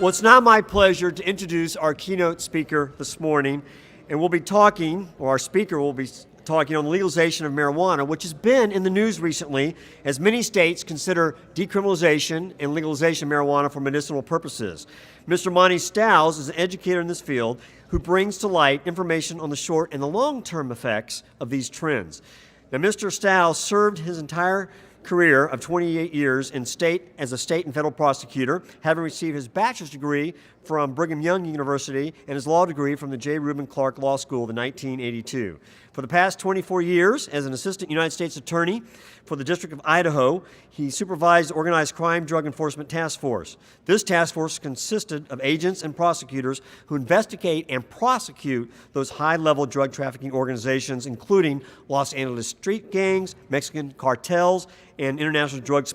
Well, it's now my pleasure to introduce our keynote speaker this morning, and we'll be talking, or our speaker will be talking on the legalization of marijuana, which has been in the news recently as many states consider decriminalization and legalization of marijuana for medicinal purposes. Mr. Monty Stiles is an educator in this field who brings to light information on the short and the long-term effects of these trends. Now, Mr. Stiles served his entire career of 28 years as a state and federal prosecutor, having received his bachelor's degree from Brigham Young University and his law degree from the J. Reuben Clark Law School in 1982. For the past 24 years, as an assistant United States attorney for the District of Idaho, he supervised the Organized Crime Drug Enforcement Task Force. This task force consisted of agents and prosecutors who investigate and prosecute those high-level drug trafficking organizations, including Los Angeles street gangs, Mexican cartels, and international drug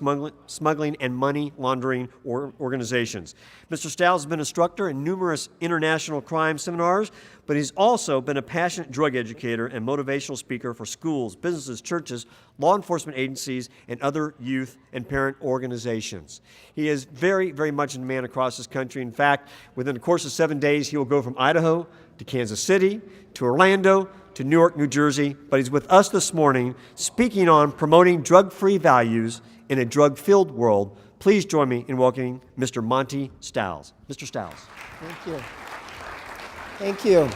smuggling and money laundering organizations. Mr. Stiles has been an instructor in numerous international crime seminars, but he's also been a passionate drug educator and motivational speaker for schools, businesses, churches, law enforcement agencies, and other youth and parent organizations. He is very, very much in demand across this country. In fact, within the course of 7 days, he will go from Idaho to Kansas City to Orlando to Newark, New Jersey, but he's with us this morning speaking on promoting drug-free values in a drug-filled world. Please join me in welcoming Mr. Monty Stiles. Mr. Stiles. Thank you. Thank you.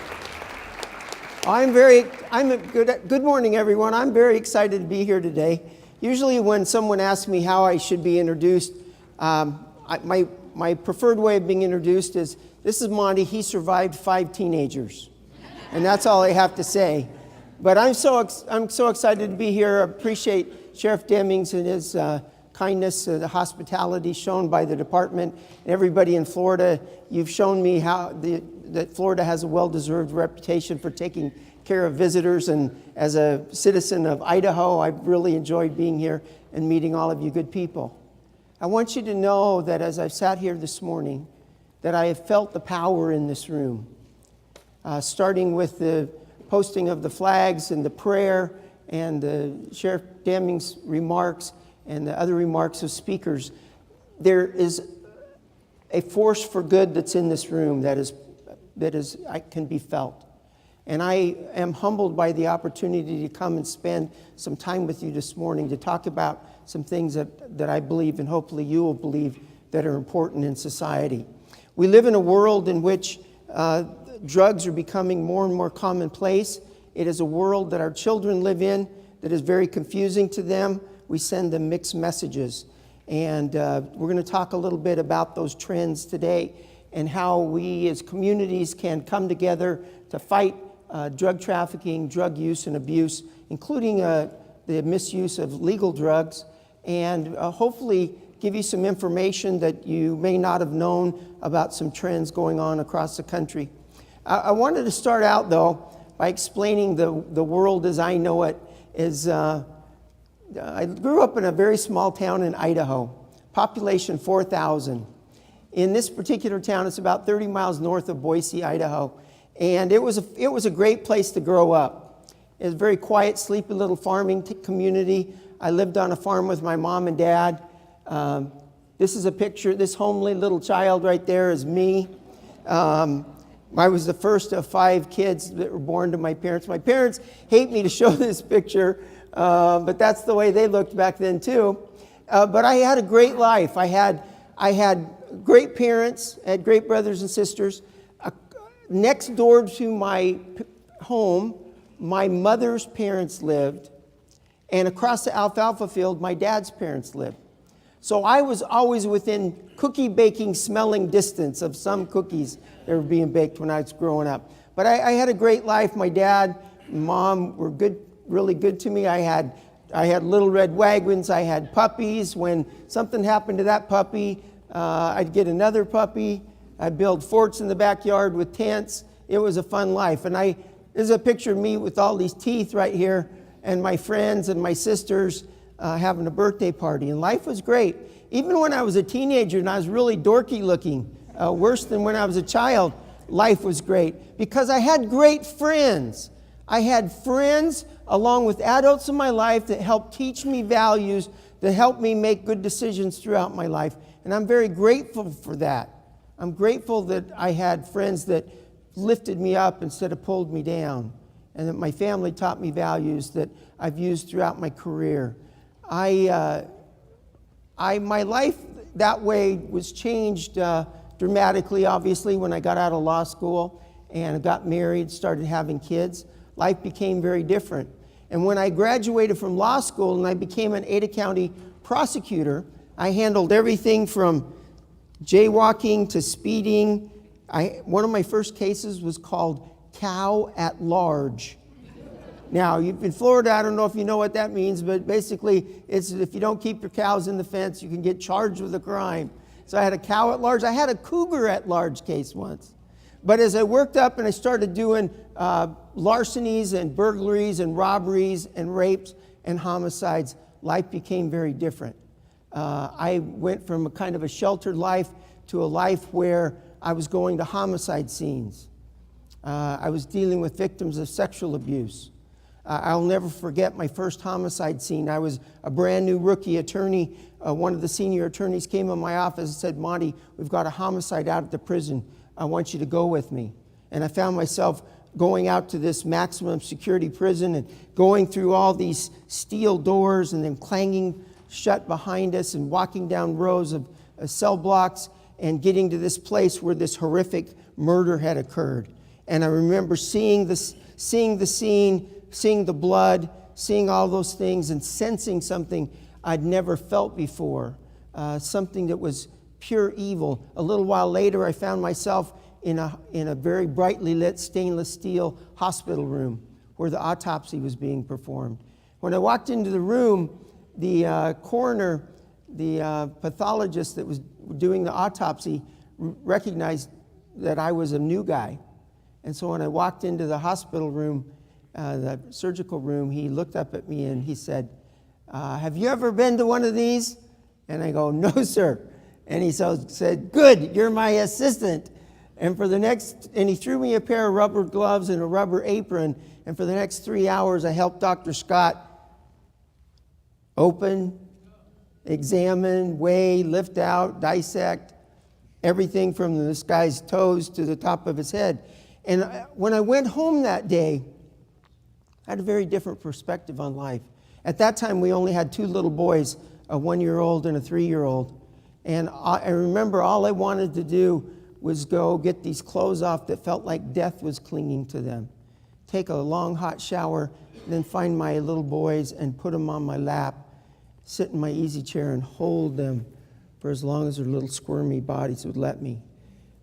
Good morning, everyone. I'm very excited to be here today. Usually when someone asks me how I should be introduced, my preferred way of being introduced is, this is Monty, he survived 5 teenagers. And that's all I have to say. But I'm so excited to be here. I appreciate Sheriff Demings and his kindness, the hospitality shown by the department, and everybody in Florida. You've shown me that Florida has a well-deserved reputation for taking care of visitors. And as a citizen of Idaho, I've really enjoyed being here and meeting all of you good people. I want you to know that as I've sat here this morning, that I have felt the power in this room. Starting with the posting of the flags and the prayer and the Sheriff Demings' remarks and the other remarks of speakers, there is a force for good that's in this room that can be felt. And I am humbled by the opportunity to come and spend some time with you this morning to talk about some things that I believe, and hopefully you will believe, that are important in society. We live in a world in which drugs are becoming more and more commonplace. It is a world that our children live in that is very confusing to them. We send them mixed messages. And we're going to talk a little bit about those trends today and how we as communities can come together to fight drug trafficking, drug use and abuse, including the misuse of legal drugs, and hopefully give you some information that you may not have known about some trends going on across the country. I wanted to start out, though, by explaining the world as I know it. I grew up in a very small town in Idaho, population 4,000. In this particular town, it's about 30 miles north of Boise, Idaho, and it was a great place to grow up. It was a very quiet, sleepy little farming community. I lived on a farm with my mom and dad. This is a picture. This homely little child right there is me. I was the first of 5 kids that were born to my parents. My parents hate me to show this picture, but that's the way they looked back then too. But I had a great life. I had great parents, I had great brothers and sisters. Next door to my home, my mother's parents lived, and across the alfalfa field, my dad's parents lived. So I was always within cookie baking smelling distance of some cookies that were being baked when I was growing up. But I had a great life. My dad and mom were good, really good to me. I had little red wagons. I had puppies. When something happened to that puppy, I'd get another puppy. I'd build forts in the backyard with tents. It was a fun life. And there's a picture of me with all these teeth right here, and my friends and my sisters having a birthday party, and life was great. Even when I was a teenager and I was really dorky looking, worse than when I was a child, life was great because I had great friends. I had friends along with adults in my life that helped teach me values, that helped me make good decisions throughout my life, and I'm very grateful for that. I'm grateful that I had friends that lifted me up instead of pulled me down, and that my family taught me values that I've used throughout my career. My life that way was changed dramatically, obviously, when I got out of law school and got married, started having kids. Life became very different. And when I graduated from law school and I became an Ada County prosecutor, I handled everything from jaywalking to speeding. One of my first cases was called cow at large. Now, in Florida, I don't know if you know what that means, but basically, it's if you don't keep your cows in the fence, you can get charged with a crime. So I had a cow at large. I had a cougar at large case once. But as I worked up and I started doing larcenies and burglaries and robberies and rapes and homicides, life became very different. I went from a kind of a sheltered life to a life where I was going to homicide scenes. I was dealing with victims of sexual abuse. I'll never forget my first homicide scene. I was a brand new rookie attorney. One of the senior attorneys came in my office and said, "Monty, we've got a homicide out at the prison. I want you to go with me." And I found myself going out to this maximum security prison and going through all these steel doors and then clanging shut behind us and walking down rows of cell blocks and getting to this place where this horrific murder had occurred. And I remember seeing the scene, seeing the blood, seeing all those things and sensing something I'd never felt before, something that was pure evil. A little while later, I found myself in a very brightly lit stainless steel hospital room where the autopsy was being performed. When I walked into the room, the coroner, the pathologist that was doing the autopsy, recognized that I was a new guy. And so when I walked into the hospital room, the surgical room, he looked up at me and he said, "Have you ever been to one of these?" And I go, "No, sir." And he said, "Good, you're my assistant." And he threw me a pair of rubber gloves and a rubber apron. And for the next 3 hours, I helped Dr. Scott open, examine, weigh, lift out, dissect, everything from this guy's toes to the top of his head. And when I went home that day, I had a very different perspective on life. At that time, we only had 2 little boys, a 1-year-old and a 3-year-old. And I remember all I wanted to do was go get these clothes off that felt like death was clinging to them. Take a long hot shower, then find my little boys and put them on my lap, sit in my easy chair and hold them for as long as their little squirmy bodies would let me.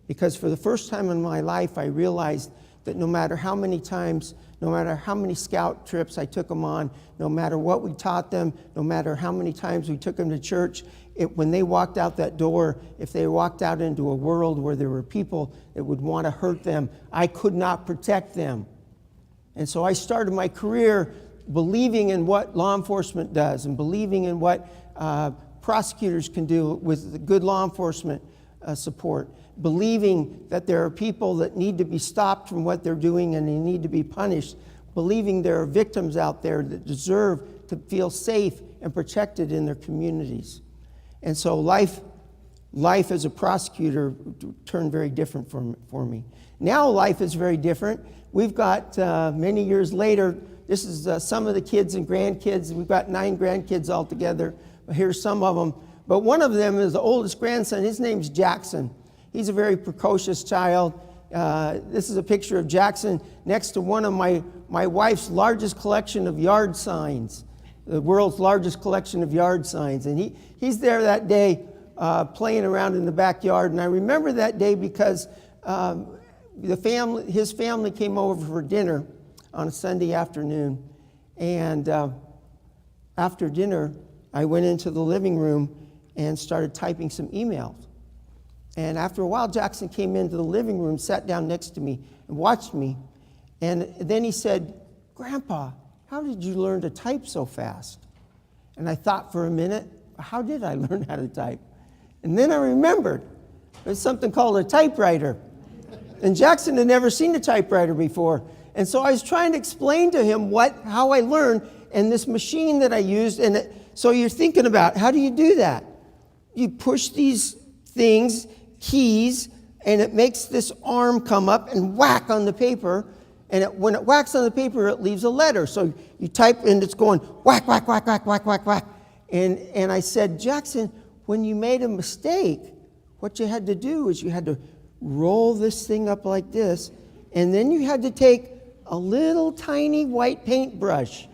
Because for the first time in my life, I realized that no matter how many times, no matter how many scout trips I took them on, no matter what we taught them, no matter how many times we took them to church, when they walked out that door, if they walked out into a world where there were people that would want to hurt them, I could not protect them. And so I started my career believing in what law enforcement does and believing in what prosecutors can do with good law enforcement support, believing that there are people that need to be stopped from what they're doing and they need to be punished, believing there are victims out there that deserve to feel safe and protected in their communities. And so life as a prosecutor turned very different for me. Now life is very different. We've got, many years later, this is some of the kids and grandkids. We've got 9 grandkids altogether. Here's some of them. But one of them is the oldest grandson. His name's Jackson. He's a very precocious child. This is a picture of Jackson next to one of my wife's largest collection of yard signs, the world's largest collection of yard signs. And he's there that day playing around in the backyard. And I remember that day because his family came over for dinner on a Sunday afternoon. And after dinner, I went into the living room and started typing some emails. And after a while, Jackson came into the living room, sat down next to me, and watched me. And then he said, "Grandpa, how did you learn to type so fast?" And I thought for a minute, how did I learn how to type? And then I remembered there's something called a typewriter. And Jackson had never seen a typewriter before. And so I was trying to explain to him how I learned and this machine that I used. And so you're thinking about, how do you do that? You push these things, keys, and it makes this arm come up and whack on the paper. And when it whacks on the paper, it leaves a letter. So you type, and it's going whack, whack, whack, whack, whack, whack, whack. And I said, Jackson, when you made a mistake, what you had to do is you had to roll this thing up like this, and then you had to take a little tiny white paintbrush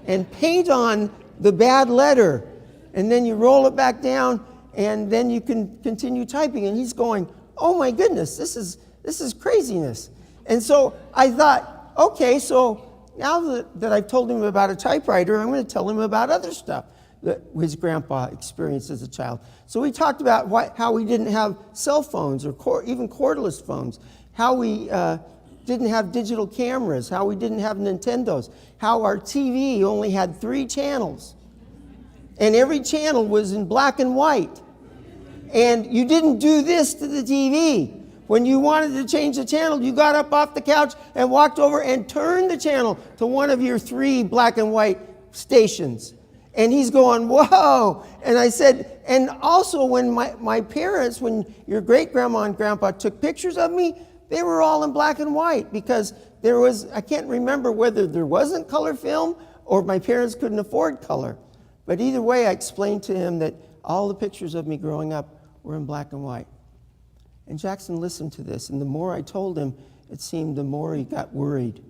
and paint on the bad letter. And then you roll it back down, and then you can continue typing. And he's going, oh my goodness, this is craziness. And so I thought, okay, so now that I've told him about a typewriter, I'm going to tell him about other stuff that his grandpa experienced as a child. So we talked about how we didn't have cell phones or even cordless phones, how we didn't have digital cameras, how we didn't have Nintendos, how our TV only had 3 channels, and every channel was in black and white. And you didn't do this to the TV. When you wanted to change the channel, you got up off the couch and walked over and turned the channel to one of your 3 black and white stations. And he's going, whoa. And I said, and also when my parents, when your great-grandma and grandpa took pictures of me, they were all in black and white because there was, I can't remember whether there wasn't color film or my parents couldn't afford color. But either way, I explained to him that all the pictures of me growing up were in black and white. And Jackson listened to this, and the more I told him, it seemed the more he got worried.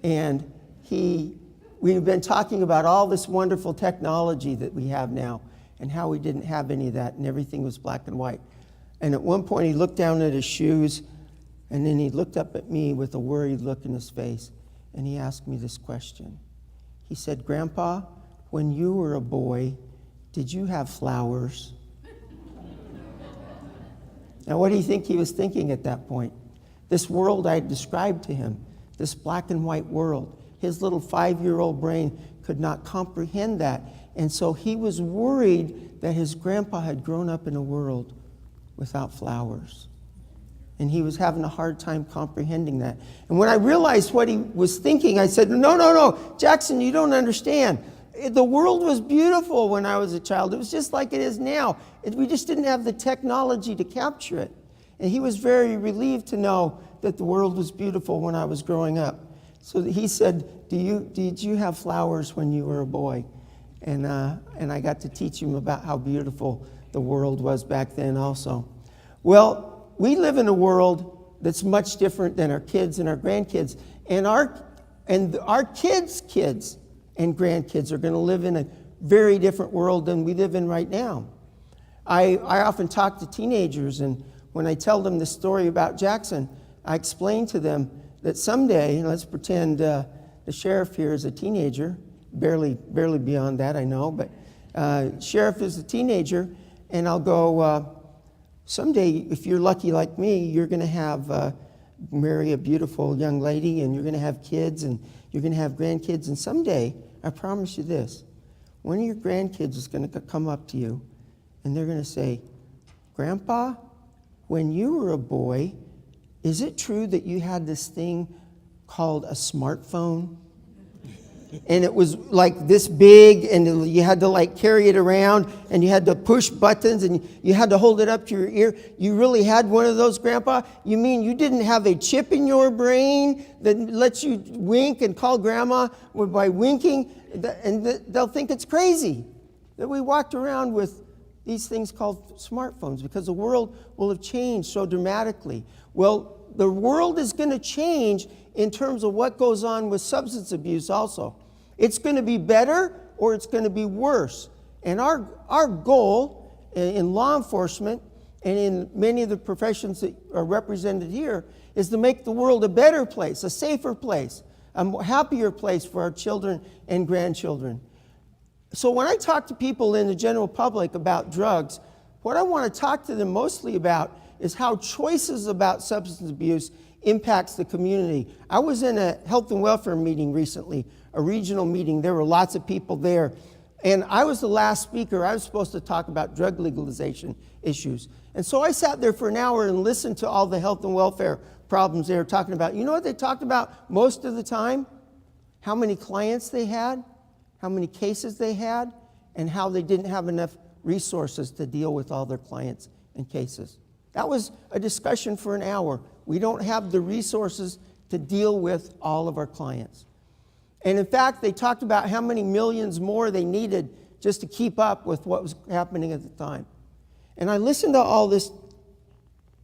And we've been talking about all this wonderful technology that we have now and how we didn't have any of that, and everything was black and white. And at one point, he looked down at his shoes, and then he looked up at me with a worried look in his face, and he asked me this question. He said, Grandpa, when you were a boy, did you have flowers? Now, what do you think he was thinking at that point? This world I described to him, this black and white world, his little 5-year-old brain could not comprehend that. And so he was worried that his grandpa had grown up in a world without flowers. And he was having a hard time comprehending that. And when I realized what he was thinking, I said, no, Jackson, you don't understand. The world was beautiful when I was a child. It was just like it is now. We just didn't have the technology to capture it. And he was very relieved to know that the world was beautiful when I was growing up. So he said, did you have flowers when you were a boy? And I got to teach him about how beautiful the world was back then also. Well, we live in a world that's much different than our kids and our grandkids. And our kids' kids and grandkids are going to live in a very different world than we live in right now. I often talk to teenagers, and when I tell them the story about Jackson, I explain to them that someday, let's pretend the sheriff here is a teenager, barely beyond that, I know, but sheriff is a teenager, and I'll go, someday, if you're lucky like me, you're going to marry a beautiful young lady, and you're going to have kids, and you're going to have grandkids, and someday, I promise you this, one of your grandkids is going to come up to you, and they're going to say, Grandpa, when you were a boy, is it true that you had this thing called a smartphone? And it was like this big, and you had to like carry it around, and you had to push buttons, and you had to hold it up to your ear. You really had one of those, Grandpa? You mean you didn't have a chip in your brain that lets you wink and call Grandma by winking? And they'll think it's crazy that we walked around with these things called smartphones because the world will have changed so dramatically. Well, the world is going to change in terms of what goes on with substance abuse also. It's going to be better or it's going to be worse. And our goal in law enforcement and in many of the professions that are represented here is to make the world a better place, a safer place, a happier place for our children and grandchildren. So when I talk to people in the general public about drugs, what I want to talk to them mostly about is how choices about substance abuse impacts the community. I was in a health and welfare meeting recently, a regional meeting. There were lots of people there. And I was the last speaker. I was supposed to talk about drug legalization issues. And so I sat there for an hour and listened to all the health and welfare problems they were talking about. You know what they talked about most of the time? How many clients they had, how many cases they had, and how they didn't have enough resources to deal with all their clients and cases. That was a discussion for an hour. We don't have the resources to deal with all of our clients. And in fact, they talked about how many millions more they needed just to keep up with what was happening at the time. And I listened to all this,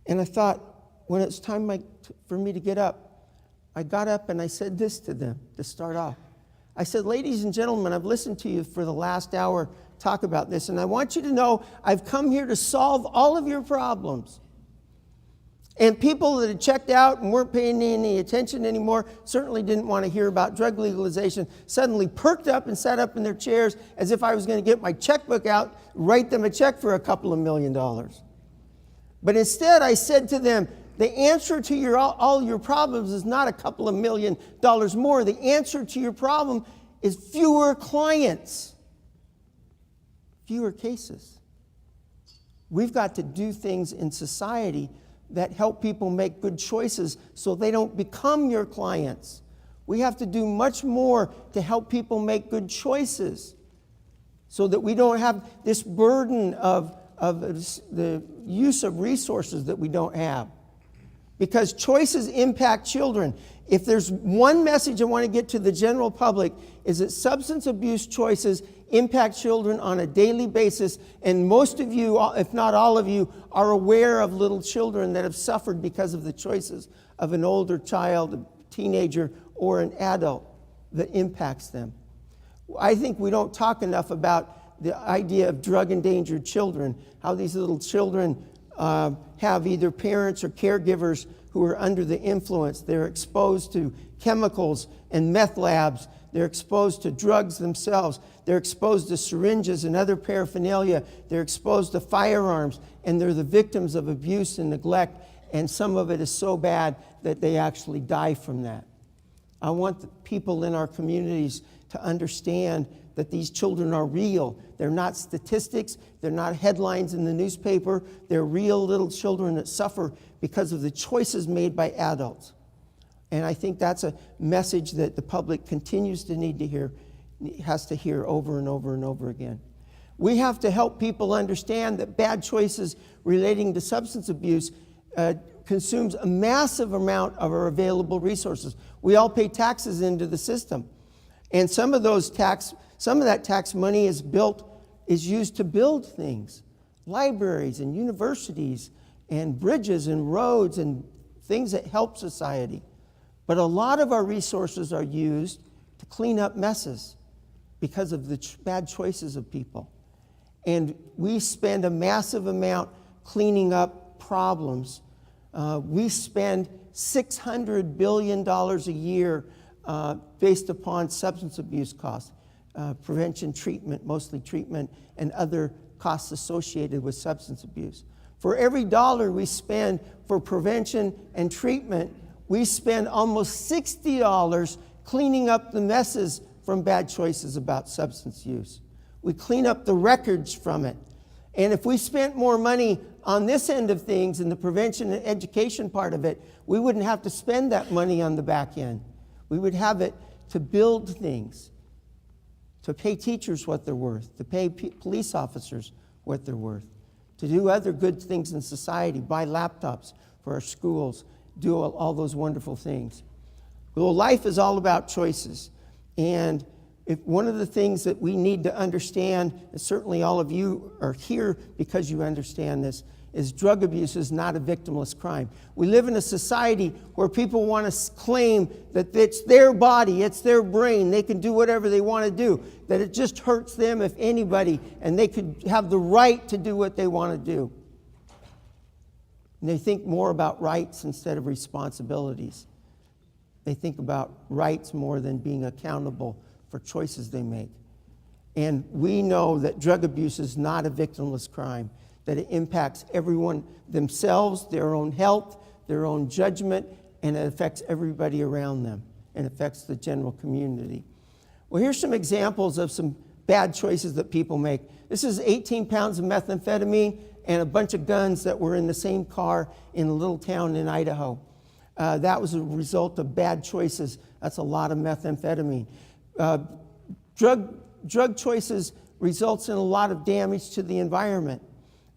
and I thought, when it's time for me to get up, I got up and I said this to them to start off. I said, ladies and gentlemen, I've listened to you for the last hour talk about this, and I want you to know I've come here to solve all of your problems. And people that had checked out and weren't paying any attention anymore, certainly didn't want to hear about drug legalization, suddenly perked up and sat up in their chairs as if I was going to get my checkbook out, write them a check for a couple of $1 million. But instead, I said to them, the answer to all your problems is not a couple of $1 million more. The answer to your problem is fewer clients, fewer cases. We've got to do things in society that help people make good choices so they don't become your clients. We have to do much more to help people make good choices so that we don't have this burden of the use of resources that we don't have. Because choices impact children. If there's one message I want to get to the general public, is that substance abuse choices impact children on a daily basis, and most of you, if not all of you, are aware of little children that have suffered because of the choices of an older child, a teenager, or an adult that impacts them. I think we don't talk enough about the idea of drug-endangered children, how these little children have either parents or caregivers who are under the influence. They're exposed to chemicals and meth labs. They're exposed to drugs themselves. They're exposed to syringes and other paraphernalia. They're exposed to firearms, and they're the victims of abuse and neglect, and some of it is so bad that they actually die from that. I want the people in our communities to understand that these children are real. They're not statistics. They're not headlines in the newspaper. They're real little children that suffer because of the choices made by adults. And I think that's a message that the public continues to need to hear, has to hear over and over and over again. We have to help people understand that bad choices relating to substance abuse consumes a massive amount of our available resources. We all pay taxes into the system. And some of that tax money is used to build things, libraries and universities and bridges and roads and things that help society. But a lot of our resources are used to clean up messes because of the bad choices of people. And we spend a massive amount cleaning up problems. We spend $600 billion a year based upon substance abuse costs, prevention, treatment, mostly treatment, and other costs associated with substance abuse. For every dollar we spend for prevention and treatment, we spend almost $60 cleaning up the messes from bad choices about substance use. We clean up the records from it. And if we spent more money on this end of things, in the prevention and education part of it, we wouldn't have to spend that money on the back end. We would have it to build things, to pay teachers what they're worth, to pay police officers what they're worth, to do other good things in society, buy laptops for our schools, do all those wonderful things. Well, life is all about choices. And if one of the things that we need to understand, and certainly all of you are here because you understand this, is drug abuse is not a victimless crime. We live in a society where people want to claim that it's their body, it's their brain, they can do whatever they want to do, that it just hurts them if anybody, and they could have the right to do what they want to do. And they think more about rights instead of responsibilities. They think about rights more than being accountable for choices they make. And we know that drug abuse is not a victimless crime, that it impacts everyone themselves, their own health, their own judgment, and it affects everybody around them, and affects the general community. Well, here's some examples of some bad choices that people make. This is 18 pounds of methamphetamine and a bunch of guns that were in the same car in a little town in Idaho. That was a result of bad choices. That's a lot of methamphetamine. Drug choices results in a lot of damage to the environment.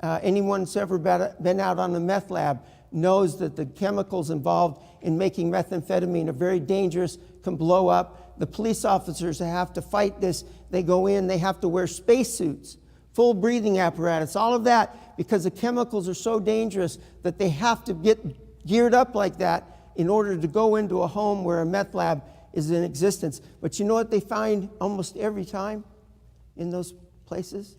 Anyone who's ever been out on a meth lab knows that the chemicals involved in making methamphetamine are very dangerous, can blow up. The police officers that have to fight this, they go in, they have to wear spacesuits, full breathing apparatus, all of that, because the chemicals are so dangerous that they have to get geared up like that in order to go into a home where a meth lab is in existence. But you know what they find almost every time in those places?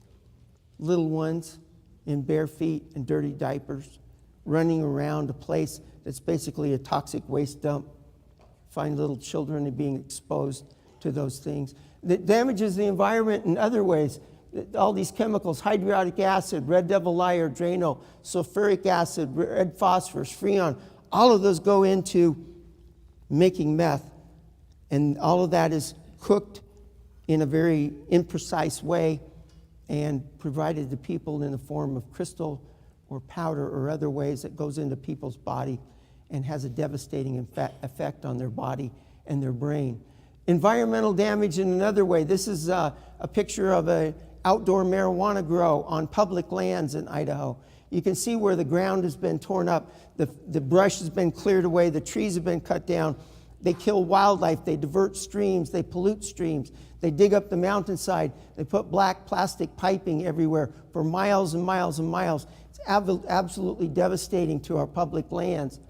Little ones in bare feet and dirty diapers, running around a place that's basically a toxic waste dump. Find little children being exposed to those things. That damages the environment in other ways. All these chemicals, hydriodic acid, red devil lyre, Drano, sulfuric acid, red phosphorus, freon, all of those go into making meth. And all of that is cooked in a very imprecise way and provided to people in the form of crystal or powder or other ways that goes into people's body and has a devastating effect on their body and their brain. Environmental damage in another way. This is a picture of an outdoor marijuana grow on public lands in Idaho. You can see where the ground has been torn up, the brush has been cleared away, the trees have been cut down. They kill wildlife, they divert streams, they pollute streams, they dig up the mountainside, they put black plastic piping everywhere for miles and miles and miles. It's absolutely devastating to our public lands.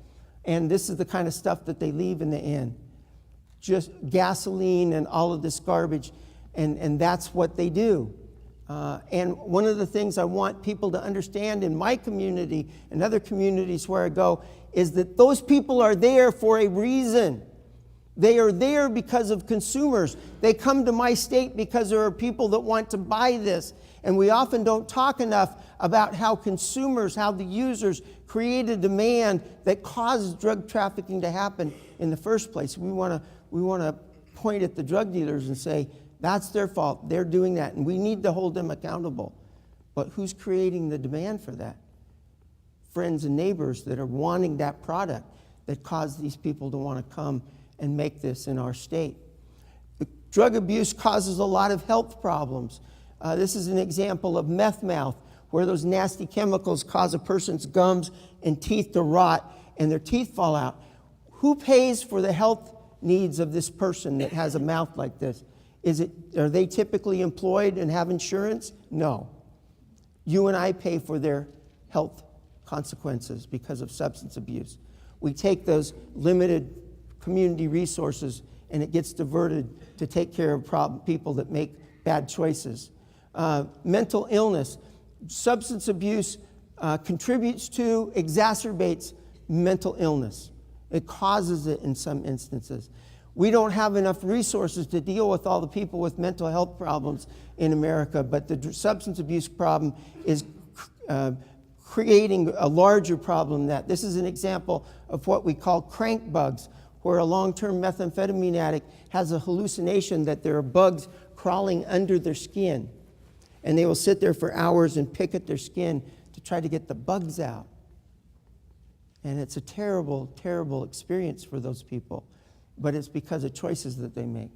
And this is the kind of stuff that they leave in the end. Just gasoline and all of this garbage, and that's what they do. And one of the things I want people to understand in my community and other communities where I go is that those people are there for a reason. They are there because of consumers. They come to my state because there are people that want to buy this. And we often don't talk enough about how consumers, how the users create a demand that causes drug trafficking to happen in the first place. We want to point at the drug dealers and say, that's their fault. They're doing that. And we need to hold them accountable. But who's creating the demand for that? Friends and neighbors that are wanting that product that cause these people to want to come and make this in our state. Drug abuse causes a lot of health problems. This is an example of meth mouth, where those nasty chemicals cause a person's gums and teeth to rot and their teeth fall out. Who pays for the health needs of this person that has a mouth like this? Are they typically employed and have insurance? No. You and I pay for their health consequences because of substance abuse. We take those limited community resources and it gets diverted to take care of people that make bad choices. Mental illness. Substance abuse contributes to, exacerbates mental illness. It causes it in some instances. We don't have enough resources to deal with all the people with mental health problems in America, but the substance abuse problem is creating a larger problem than that. This is an example of what we call crank bugs, where a long-term methamphetamine addict has a hallucination that there are bugs crawling under their skin. And they will sit there for hours and pick at their skin to try to get the bugs out. And it's a terrible, terrible experience for those people. But it's because of choices that they make.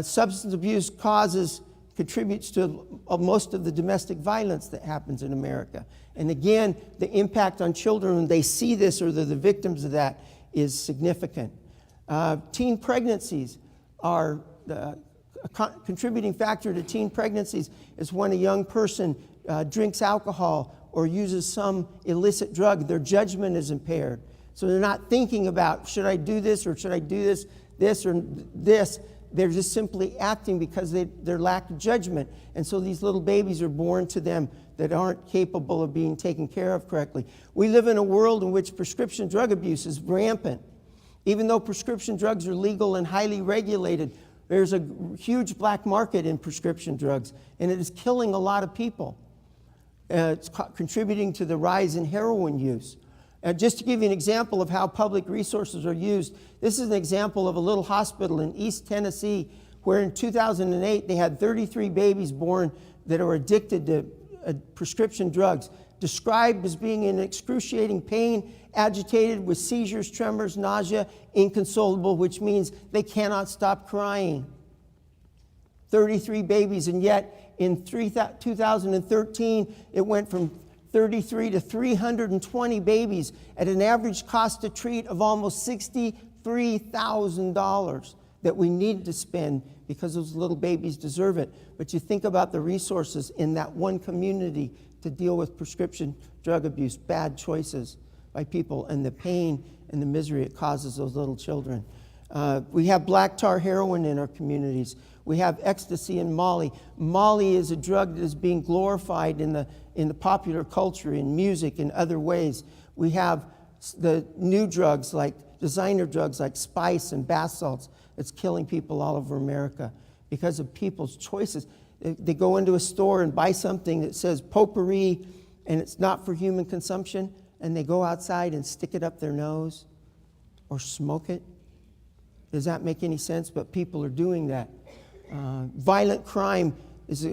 Substance abuse contributes to most of the domestic violence that happens in America. And again, the impact on children when they see this or they're the victims of that is significant. Teen pregnancies are a contributing factor to teen pregnancies is when a young person drinks alcohol or uses some illicit drug. Their judgment is impaired. So they're not thinking about, should I do this or should I do this or this. They're just simply acting because they're lack of judgment. And so these little babies are born to them that aren't capable of being taken care of correctly. We live in a world in which prescription drug abuse is rampant. Even though prescription drugs are legal and highly regulated, there's a huge black market in prescription drugs, and it is killing a lot of people. It's contributing to the rise in heroin use. Just to give you an example of how public resources are used, this is an example of a little hospital in East Tennessee where in 2008 they had 33 babies born that are addicted to prescription drugs, described as being in excruciating pain, agitated with seizures, tremors, nausea, inconsolable, which means they cannot stop crying. 33 babies, and yet in 2013, it went from 33 to 320 babies at an average cost to treat of almost $63,000 that we need to spend because those little babies deserve it. But you think about the resources in that one community to deal with prescription drug abuse, bad choices by people, and the pain and the misery it causes those little children. We have black tar heroin in our communities. We have ecstasy and Molly. Molly is a drug that is being glorified in the popular culture, in music, in other ways. We have the new drugs, like designer drugs like spice and bath salts, that's killing people all over America because of people's choices. They go into a store and buy something that says potpourri and it's not for human consumption, and they go outside and stick it up their nose or smoke it. Does that make any sense? But people are doing that. Violent crime is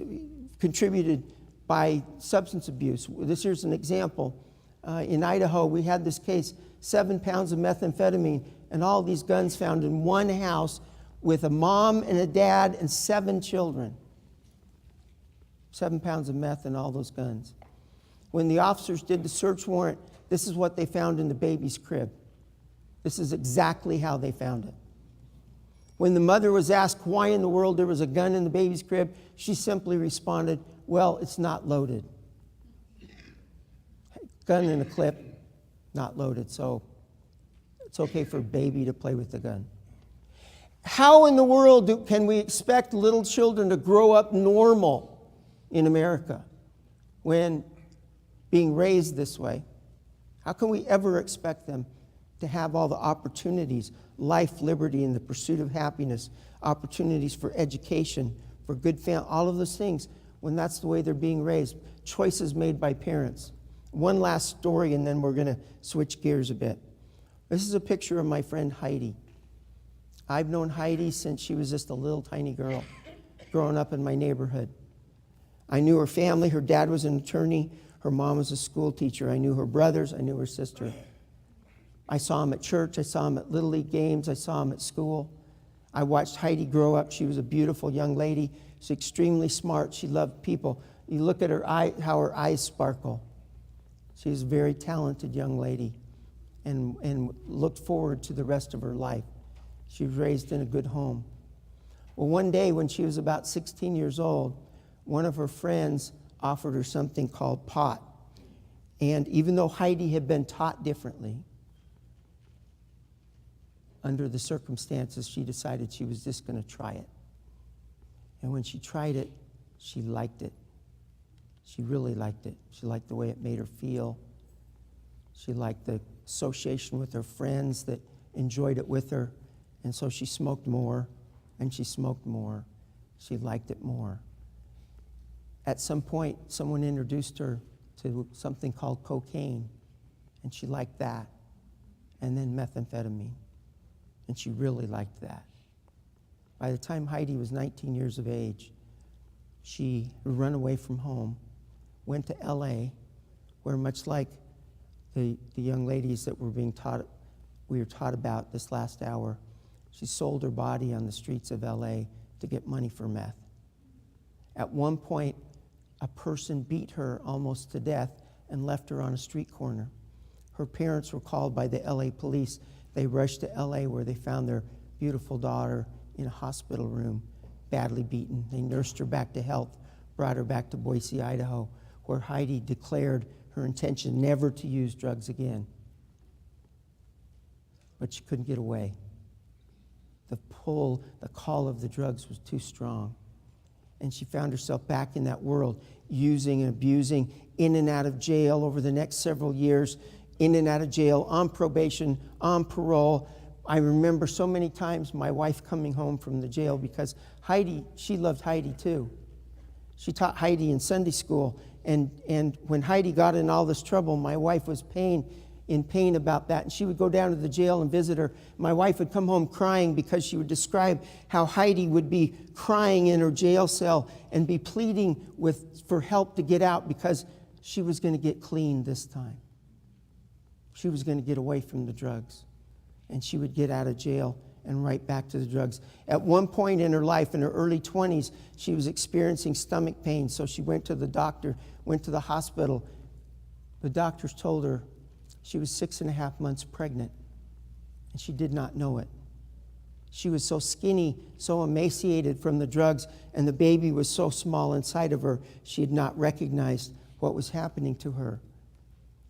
contributed by substance abuse. This here's an example. In Idaho, we had this case, 7 pounds of methamphetamine, and all these guns found in one house with a mom and a dad and 7 children. 7 pounds of meth and all those guns. When the officers did the search warrant, this is what they found in the baby's crib. This is exactly how they found it. When the mother was asked why in the world there was a gun in the baby's crib, she simply responded, well, it's not loaded. Gun in a clip, not loaded, so it's okay for a baby to play with the gun. How in the world can we expect little children to grow up normal in America when being raised this way? How can we ever expect them to have all the opportunities, life, liberty, and the pursuit of happiness, opportunities for education, for good family, all of those things, when that's the way they're being raised? Choices made by parents. One last story, and then we're going to switch gears a bit. This is a picture of my friend Heidi. I've known Heidi since she was just a little tiny girl growing up in my neighborhood. I knew her family. Her dad was an attorney. Her mom was a school teacher. I knew her brothers. I knew her sister. I saw him at church. I saw him at Little League games. I saw him at school. I watched Heidi grow up. She was a beautiful young lady. She's extremely smart. She loved people. You look at her eye, how her eyes sparkle. She's a very talented young lady and looked forward to the rest of her life. She was raised in a good home. Well, one day when she was about 16 years old, one of her friends offered her something called pot. And even though Heidi had been taught differently, under the circumstances, she decided she was just going to try it. And when she tried it, she liked it. She really liked it. She liked the way it made her feel. She liked the association with her friends that enjoyed it with her. And so she smoked more, and she smoked more. She liked it more. At some point, someone introduced her to something called cocaine, and she liked that. And then methamphetamine, and she really liked that. By the time Heidi was 19 years of age, she ran away from home, went to LA, where much like the young ladies that we were taught about this last hour, she sold her body on the streets of LA to get money for meth. At one point, a person beat her almost to death and left her on a street corner. Her parents were called by the LA police. They rushed to LA where they found their beautiful daughter in a hospital room, badly beaten. They nursed her back to health, brought her back to Boise, Idaho, where Heidi declared her intention never to use drugs again. But she couldn't get away. The call of the drugs was too strong. And she found herself back in that world, using and abusing, in and out of jail over the next several years, in and out of jail, on probation, on parole. I remember so many times my wife coming home from the jail because Heidi, she loved Heidi too. She taught Heidi in Sunday school. And when Heidi got in all this trouble, my wife was in pain about that. And she would go down to the jail and visit her. My wife would come home crying because she would describe how Heidi would be crying in her jail cell and be pleading for help to get out because she was going to get clean this time. She was going to get away from the drugs. And she would get out of jail and right back to the drugs. At one point in her life, in her early 20s, she was experiencing stomach pain, so she went to the doctor, went to the hospital. The doctors told her she was 6.5 months pregnant, and she did not know it. She was so skinny, so emaciated from the drugs, and the baby was so small inside of her, she had not recognized what was happening to her.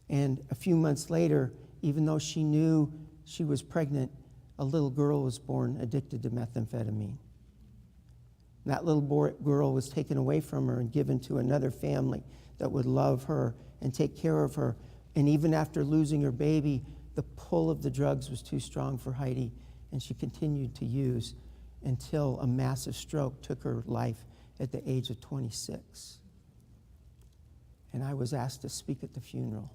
And a few months later, even though she knew she was pregnant, a little girl was born addicted to methamphetamine. That little girl was taken away from her and given to another family that would love her and take care of her. And even after losing her baby, the pull of the drugs was too strong for Heidi, and she continued to use until a massive stroke took her life at the age of 26. And I was asked to speak at the funeral.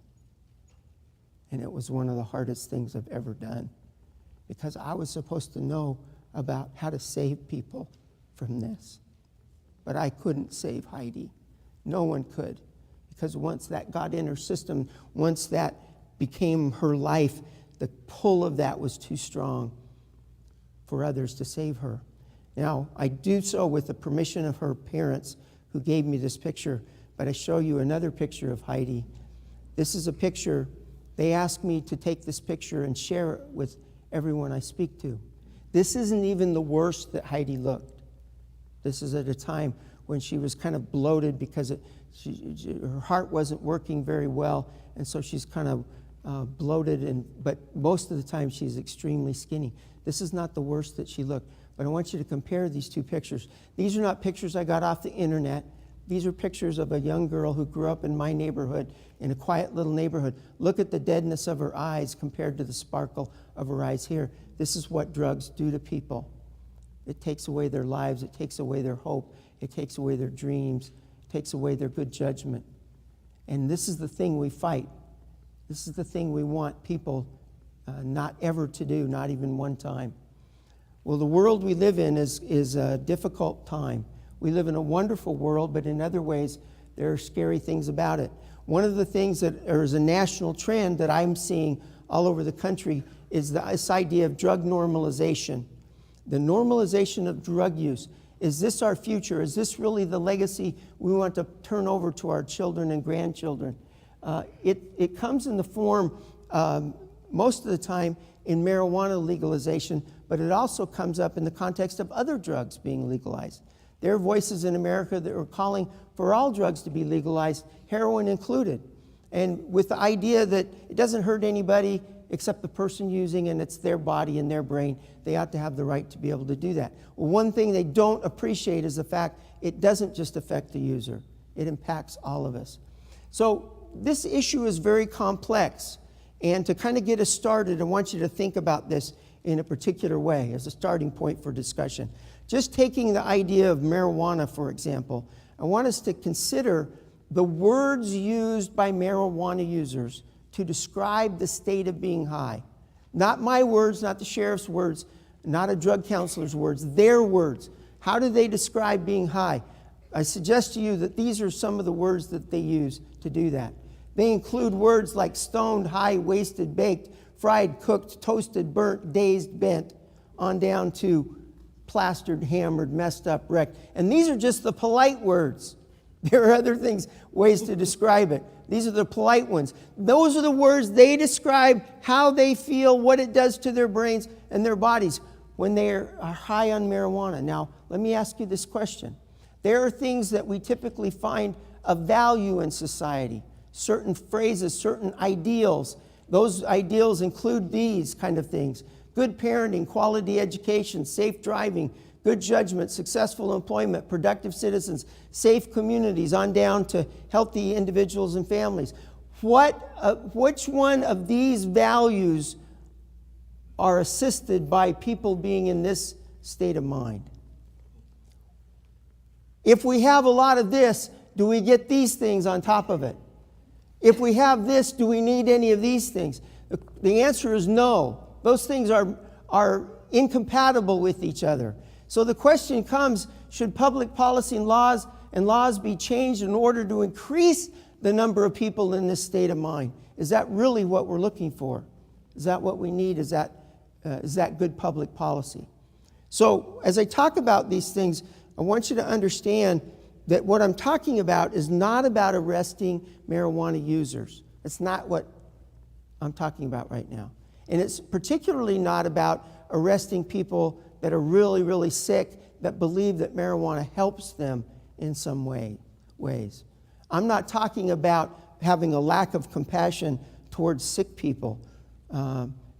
And it was one of the hardest things I've ever done, because I was supposed to know about how to save people from this. But I couldn't save Heidi. No one could. Because once that got in her system, once that became her life, the pull of that was too strong for others to save her. Now, I do so with the permission of her parents, who gave me this picture, but I show you another picture of Heidi. This is a picture. They asked me to take this picture and share it with everyone I speak to. This isn't even the worst that Heidi looked. This is at a time when she was kind of bloated because her heart wasn't working very well, and so she's kind of bloated, but most of the time she's extremely skinny. This is not the worst that she looked, but I want you to compare these two pictures. These are not pictures I got off the internet. These are pictures of a young girl who grew up in my neighborhood, in a quiet little neighborhood. Look at the deadness of her eyes compared to the sparkle of her eyes here. This is what drugs do to people. It takes away their lives. It takes away their hope. It takes away their dreams. It takes away their good judgment. And this is the thing we fight. This is the thing we want people not ever to do, not even one time. Well, the world we live in is a difficult time. We live in a wonderful world, but in other ways, there are scary things about it. One of the things that is a national trend that I'm seeing all over the country is this idea of drug normalization. The normalization of drug use. Is this our future? Is this really the legacy we want to turn over to our children and grandchildren? It comes in the form, most of the time, in marijuana legalization, but it also comes up in the context of other drugs being legalized. There are voices in America that are calling for all drugs to be legalized, heroin included, and with the idea that it doesn't hurt anybody except the person using, and it's their body and their brain. They ought to have the right to be able to do that. Well, one thing they don't appreciate is the fact it doesn't just affect the user. It impacts all of us. So this issue is very complex, and to kind of get us started, I want you to think about this in a particular way as a starting point for discussion. Just taking the idea of marijuana, for example, I want us to consider the words used by marijuana users to describe the state of being high. Not my words, not the sheriff's words, not a drug counselor's words, their words. How do they describe being high? I suggest to you that these are some of the words that they use to do that. They include words like stoned, high, wasted, baked, fried, cooked, toasted, burnt, dazed, bent, on down to plastered, hammered, messed up, wrecked. And these are just the polite words. There are other things, ways to describe it. These are the polite ones. Those are the words they describe how they feel, what it does to their brains and their bodies when they are high on marijuana. Now, let me ask you this question. There are things that we typically find of value in society, certain phrases, certain ideals. Those ideals include these kind of things: good parenting, quality education, safe driving, good judgment, successful employment, productive citizens, safe communities, on down to healthy individuals and families. Which one of these values are assisted by people being in this state of mind? If we have a lot of this, do we get these things on top of it? If we have this, do we need any of these things? The answer is no. Those things are incompatible with each other. So the question comes, should public policy and laws be changed in order to increase the number of people in this state of mind? Is that really what we're looking for? Is that what we need? Is that is that good public policy? So as I talk about these things, I want you to understand that what I'm talking about is not about arresting marijuana users. It's not what I'm talking about right now. And it's particularly not about arresting people that are really, really sick, that believe that marijuana helps them in some ways. I'm not talking about having a lack of compassion towards sick people.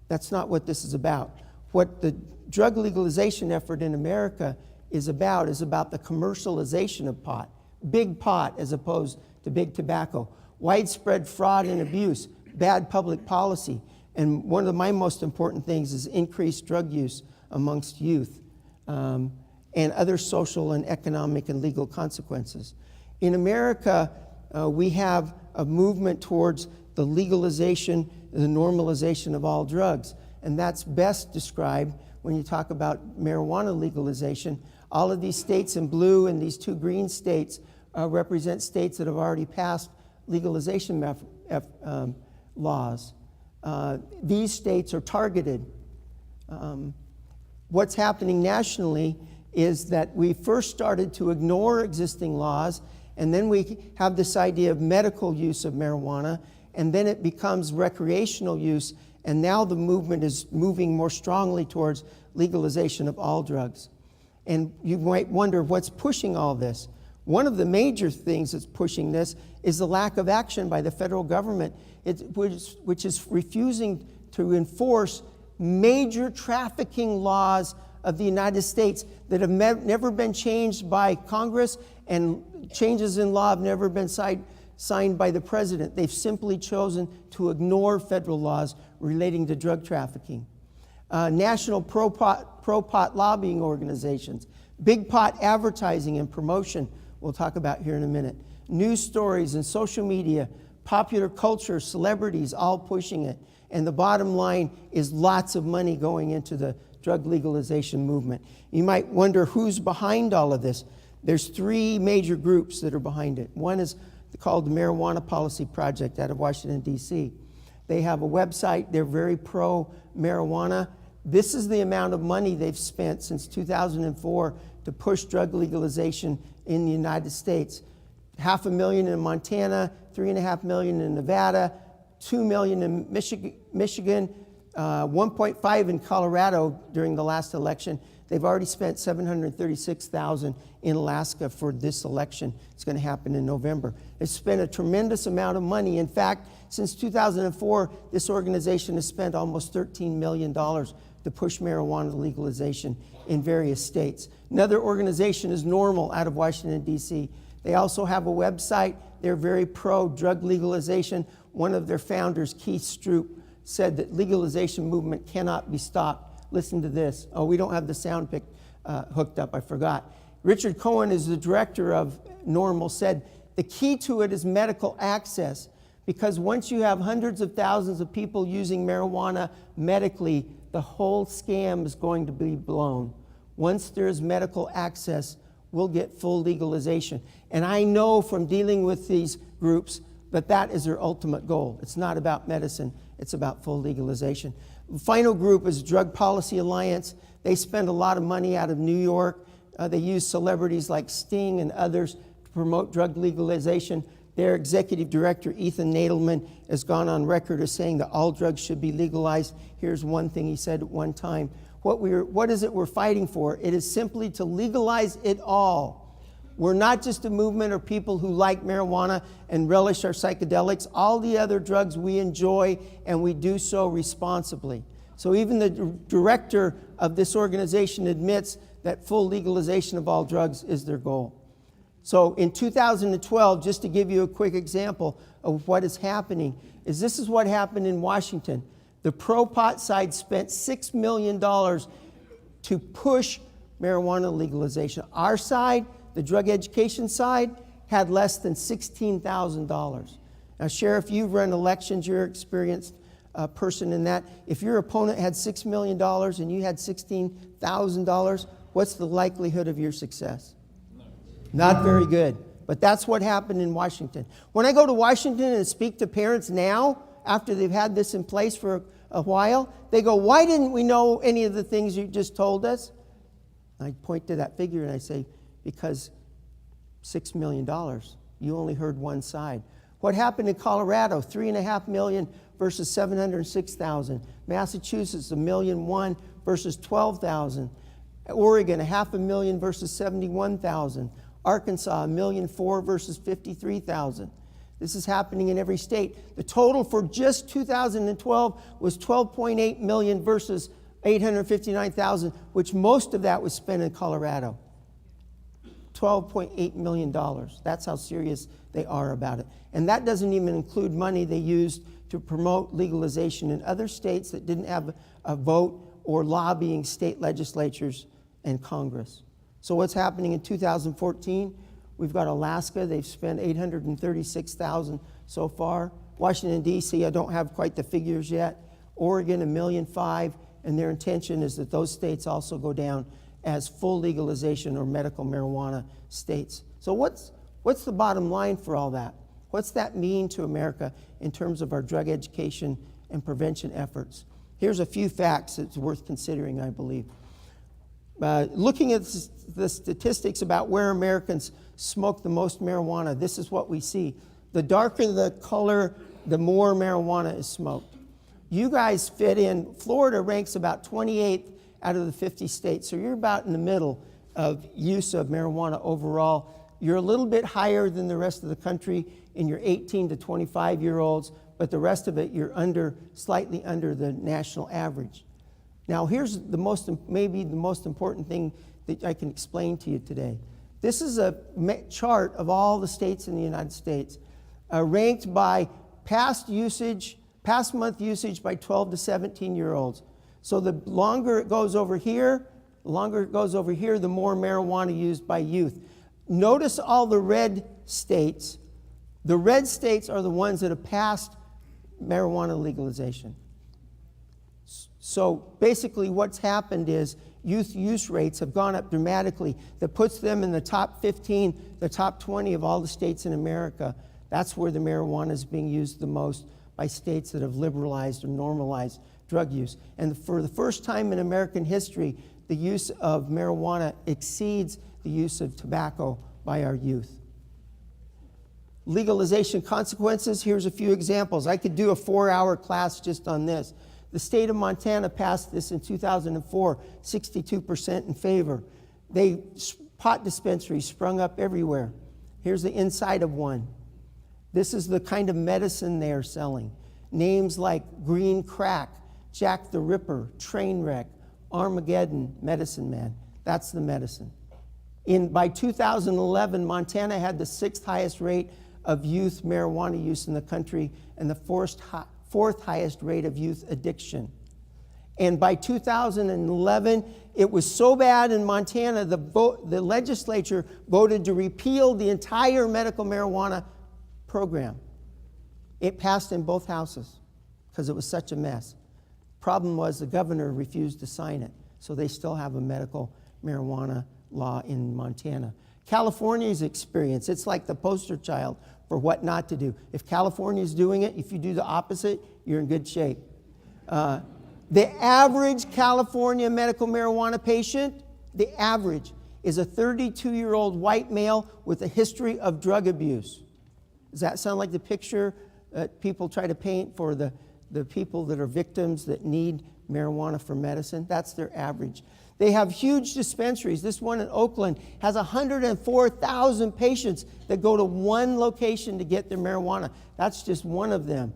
That's not what this is about. What the drug legalization effort in America is about the commercialization of pot. Big pot as opposed to big tobacco. Widespread fraud and abuse, bad public policy. And one of my most important things is increased drug use amongst youth and other social and economic and legal consequences. In America, we have a movement towards the legalization, the normalization of all drugs. And that's best described when you talk about marijuana legalization. All of these states in blue and these two green states represent states that have already passed legalization laws. These states are targeted. What's happening nationally is that we first started to ignore existing laws, and then we have this idea of medical use of marijuana, and then it becomes recreational use, and now the movement is moving more strongly towards legalization of all drugs. And you might wonder what's pushing all this. One of the major things that's pushing this is the lack of action by the federal government, which is refusing to enforce major trafficking laws of the United States that have never been changed by Congress, and changes in law have never been signed by the president. They've simply chosen to ignore federal laws relating to drug trafficking. National pro-pot lobbying organizations, big pot advertising and promotion, we'll talk about here in a minute. News stories and social media, popular culture, celebrities, all pushing it. And the bottom line is lots of money going into the drug legalization movement. You might wonder who's behind all of this. There's three major groups that are behind it. One is called the Marijuana Policy Project out of Washington, D.C. They have a website. They're very pro-marijuana. This is the amount of money they've spent since 2004 to push drug legalization in the United States. $500,000 in Montana, $3.5 million in Nevada, $2 million in Michigan, 1.5 in Colorado during the last election. They've already spent $736,000 in Alaska for this election. It's going to happen in November. They've spent a tremendous amount of money. In fact, since 2004, this organization has spent almost $13 million to push marijuana legalization in various states. Another organization is NORML out of Washington, D.C. They also have a website. They're very pro-drug legalization. One of their founders, Keith Stroop, said that legalization movement cannot be stopped. Listen to this. Oh, we don't have the sound hooked up, I forgot. Richard Cohen is the director of NORML, said the key to it is medical access, because once you have hundreds of thousands of people using marijuana medically, the whole scam is going to be blown. Once there's medical access, we'll get full legalization. And I know from dealing with these groups that that is their ultimate goal. It's not about medicine, it's about full legalization. The final group is Drug Policy Alliance. They spend a lot of money out of New York. They use celebrities like Sting and others to promote drug legalization. Their executive director, Ethan Nadelman, has gone on record as saying that all drugs should be legalized. Here's one thing he said at one time. What is it we're fighting for? It is simply to legalize it all. We're not just a movement of people who like marijuana and relish our psychedelics. All the other drugs we enjoy, and we do so responsibly. So even the director of this organization admits that full legalization of all drugs is their goal. So in 2012, just to give you a quick example of what is happening, this is what happened in Washington. The pro-pot side spent $6 million to push marijuana legalization. Our side, the drug education side, had less than $16,000. Now, Sheriff, you've run elections, you're an experienced person in that. If your opponent had $6 million and you had $16,000, what's the likelihood of your success? Not very good. But that's what happened in Washington. When I go to Washington and speak to parents now, after they've had this in place for a while, they go, why didn't we know any of the things you just told us? I point to that figure and I say, because $6 million. You only heard one side. What happened in Colorado? 3.5 million versus 706,000. Massachusetts, 1.1 million versus 12,000. Oregon, 500,000 versus 71,000. Arkansas, 1.4 million versus 53,000. This is happening in every state. The total for just 2012 was 12.8 million versus 859,000, which most of that was spent in Colorado. $12.8 million. That's how serious they are about it. And that doesn't even include money they used to promote legalization in other states that didn't have a vote or lobbying state legislatures and Congress. So what's happening in 2014? We've got Alaska. They've spent $836,000 so far. Washington, D.C., I don't have quite the figures yet. Oregon, 1.5 million, and their intention is that those states also go down as full legalization or medical marijuana states. So what's the bottom line for all that? What's that mean to America in terms of our drug education and prevention efforts? Here's a few facts that's worth considering, I believe. Looking at the statistics about where Americans smoke the most marijuana, this is what we see. The darker the color, the more marijuana is smoked. You guys fit in. Florida ranks about 28th out of the 50 states, so you're about in the middle of use of marijuana overall. You're a little bit higher than the rest of the country in your 18 to 25-year-olds, but the rest of it, you're slightly under the national average. Now, here's maybe the most important thing that I can explain to you today. This is a chart of all the states in the United States, ranked by past month usage by 12 to 17-year-olds. So the longer it goes over here, the more marijuana used by youth. Notice all the red states. The red states are the ones that have passed marijuana legalization. So basically what's happened is youth use rates have gone up dramatically. That puts them in the top 15, the top 20 of all the states in America. That's where the marijuana is being used the most by states that have liberalized or normalized drug use. And for the first time in American history, the use of marijuana exceeds the use of tobacco by our youth. Legalization consequences, here's a few examples. I could do a 4-hour class just on this. The state of Montana passed this in 2004, 62% in favor. Pot dispensaries sprung up everywhere. Here's the inside of one. This is the kind of medicine they are selling. Names like Green Crack, Jack the Ripper, Trainwreck, Armageddon, Medicine Man. That's the medicine. By 2011, Montana had the 6th highest rate of youth marijuana use in the country and the 4th highest rate of youth addiction. And by 2011, it was so bad in Montana, the legislature voted to repeal the entire medical marijuana program. It passed in both houses because it was such a mess. Problem was the governor refused to sign it, so they still have a medical marijuana law in Montana. California's experience, it's like the poster child for what not to do. If California's doing it, if you do the opposite, you're in good shape. The average California medical marijuana patient, the average, is a 32-year-old white male with a history of drug abuse. Does that sound like the picture that people try to paint for the people that are victims that need marijuana for medicine? That's their average. They have huge dispensaries. This one in Oakland has 104,000 patients that go to one location to get their marijuana. That's just one of them.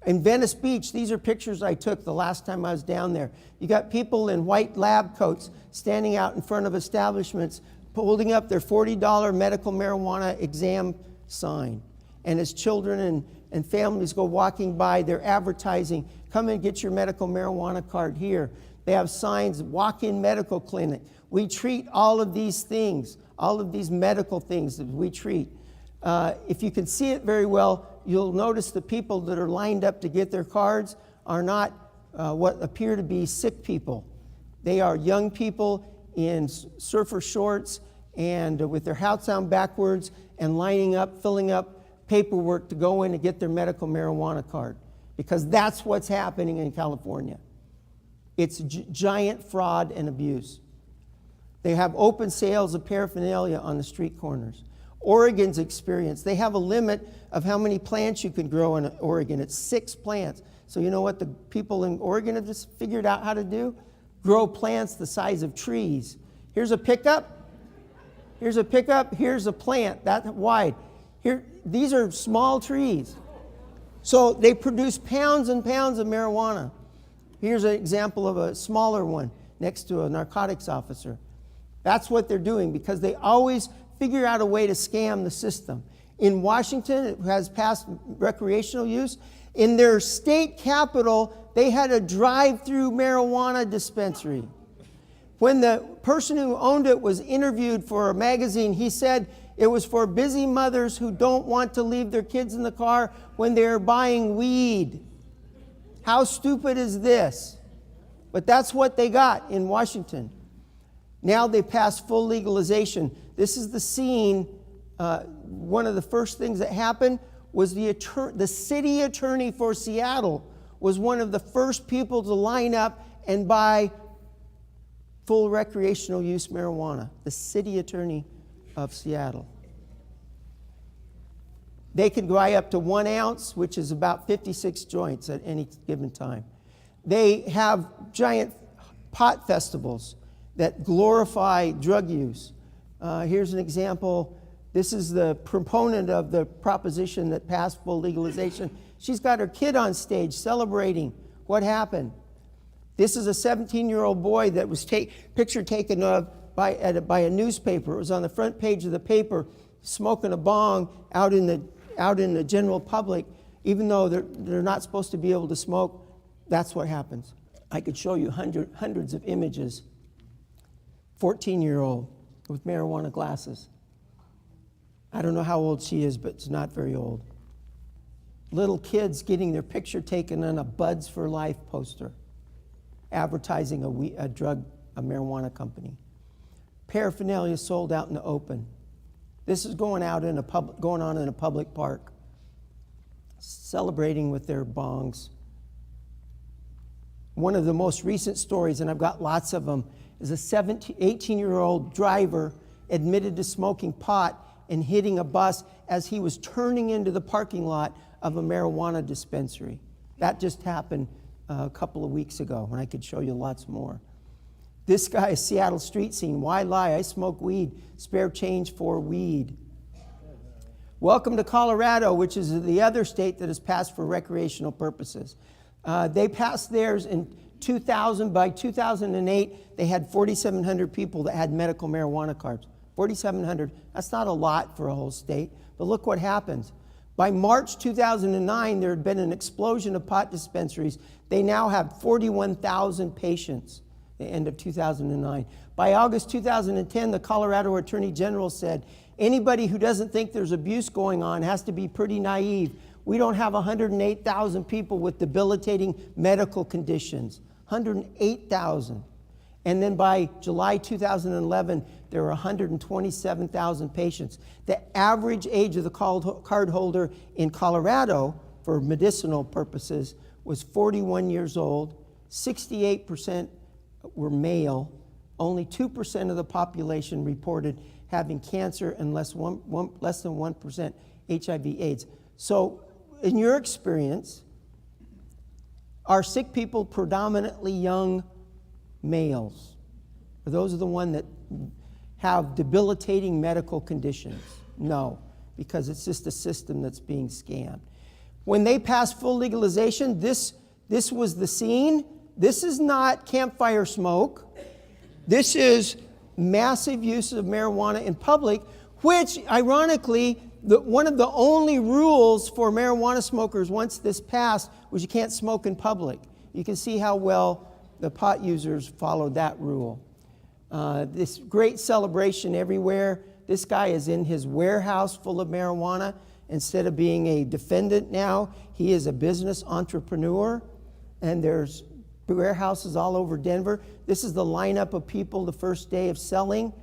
In Venice Beach, these are pictures I took the last time I was down there. You got people in white lab coats standing out in front of establishments holding up their $40 medical marijuana exam sign. And as children and families go walking by, they're advertising, come and get your medical marijuana card here. They have signs, walk-in medical clinic. We treat all of these things, all of these medical things that we treat. If you can see it very well, you'll notice the people that are lined up to get their cards are not what appear to be sick people. They are young people in surfer shorts and with their hats down backwards and lining up, filling up paperwork to go in and get their medical marijuana card. because that's what's happening in California. It's giant fraud and abuse. They have open sales of paraphernalia on the street corners. Oregon's experience, they have a limit of how many plants you can grow in Oregon. It's 6 plants. So you know what the people in Oregon have just figured out how to do? Grow plants the size of trees. Here's a pickup. Here's a pickup. Here's a plant that wide. Here, these are small trees. So they produce pounds and pounds of marijuana. Here's an example of a smaller one next to a narcotics officer. That's what they're doing because they always figure out a way to scam the system. In Washington, it has passed recreational use. In their state capital, they had a drive-through marijuana dispensary. When the person who owned it was interviewed for a magazine, he said it was for busy mothers who don't want to leave their kids in the car when they're buying weed. How stupid is this? But that's what they got in Washington. Now they passed full legalization. This is the scene. One of the first things that happened was the city attorney for Seattle was one of the first people to line up and buy full recreational use marijuana. The city attorney of Seattle. They could buy up to 1 ounce, which is about 56 joints at any given time. They have giant pot festivals that glorify drug use. Here's an example. This is the proponent of the proposition that passed full legalization. She's got her kid on stage celebrating. What happened? This is a 17-year-old boy that was picture taken of by a newspaper. It was on the front page of the paper, smoking a bong out in the general public, even though they're not supposed to be able to smoke. That's what happens. I could show you hundreds of images. 14-year-old with marijuana glasses. I don't know how old she is, but it's not very old. Little kids getting their picture taken on a Buds for Life poster, advertising a marijuana company. Paraphernalia sold out in the open. This is going on in a public park, celebrating with their bongs. One of the most recent stories, and I've got lots of them, is a 18-year-old driver admitted to smoking pot and hitting a bus as he was turning into the parking lot of a marijuana dispensary. That just happened a couple of weeks ago, and I could show you lots more. This guy is Seattle street scene. Why lie? I smoke weed. Spare change for weed. Welcome to Colorado, which is the other state that has passed for recreational purposes. They passed theirs in 2000. By 2008, they had 4,700 people that had medical marijuana cards. 4,700. That's not a lot for a whole state. But look what happens. By March 2009, there had been an explosion of pot dispensaries. They now have 41,000 patients at the end of 2009. By August 2010, the Colorado Attorney General said, anybody who doesn't think there's abuse going on has to be pretty naive. We don't have 108,000 people with debilitating medical conditions. 108,000. And then by July 2011, there were 127,000 patients. The average age of the card holder in Colorado, for medicinal purposes, was 41 years old. 68% were male. Only 2% of the population reported having cancer and less than 1% HIV/AIDS. So, in your experience, are sick people predominantly young males? Or those are the ones that have debilitating medical conditions? No, because it's just a system that's being scammed. When they passed full legalization, this was the scene. This is not campfire smoke. This is massive use of marijuana in public, which, ironically, one of the only rules for marijuana smokers once this passed was you can't smoke in public. You can see how well the pot users followed that rule. This great celebration everywhere. This guy is in his warehouse full of marijuana. Instead of being a defendant now, he is a business entrepreneur. And there's warehouses all over Denver. This is the lineup of people the first day of selling.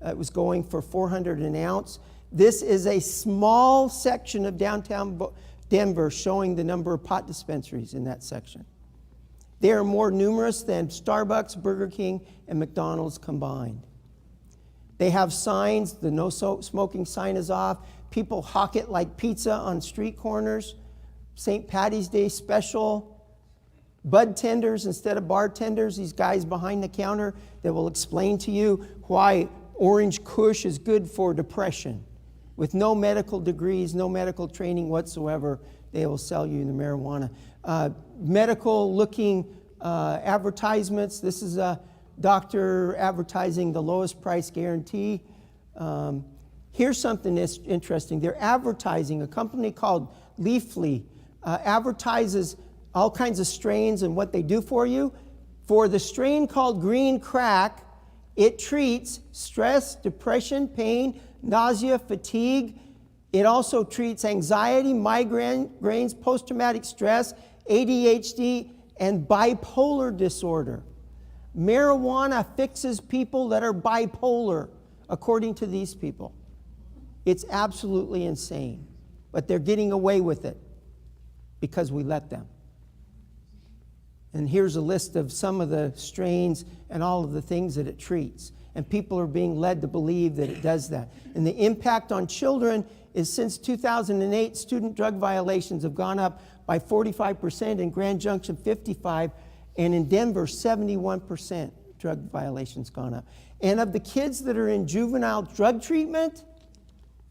It was going for $400 an ounce. This is a small section of downtown Denver, showing the number of pot dispensaries in that section. They are more numerous than Starbucks, Burger King, and McDonald's combined. They have signs. The no smoking sign is off. People hawk it like pizza on street corners. St. Patty's Day special. Bud tenders instead of bartenders. These guys behind the counter that will explain to you why orange kush is good for depression. With no medical degrees, no medical training whatsoever, they will sell you the marijuana. Medical-looking advertisements. This is a doctor advertising the lowest price guarantee. Here's something that's interesting. They're advertising, a company called Leafly advertises all kinds of strains and what they do for you. For the strain called green crack, it treats stress, depression, pain, nausea, fatigue. It also treats anxiety, migraines, post-traumatic stress, ADHD, and bipolar disorder. Marijuana fixes people that are bipolar, according to these people. It's absolutely insane. But they're getting away with it because we let them. And here's a list of some of the strains and all of the things that it treats. And people are being led to believe that it does that. And the impact on children is, since 2008, student drug violations have gone up by 45%, in Grand Junction 55%, and in Denver 71% drug violations gone up. And of the kids that are in juvenile drug treatment,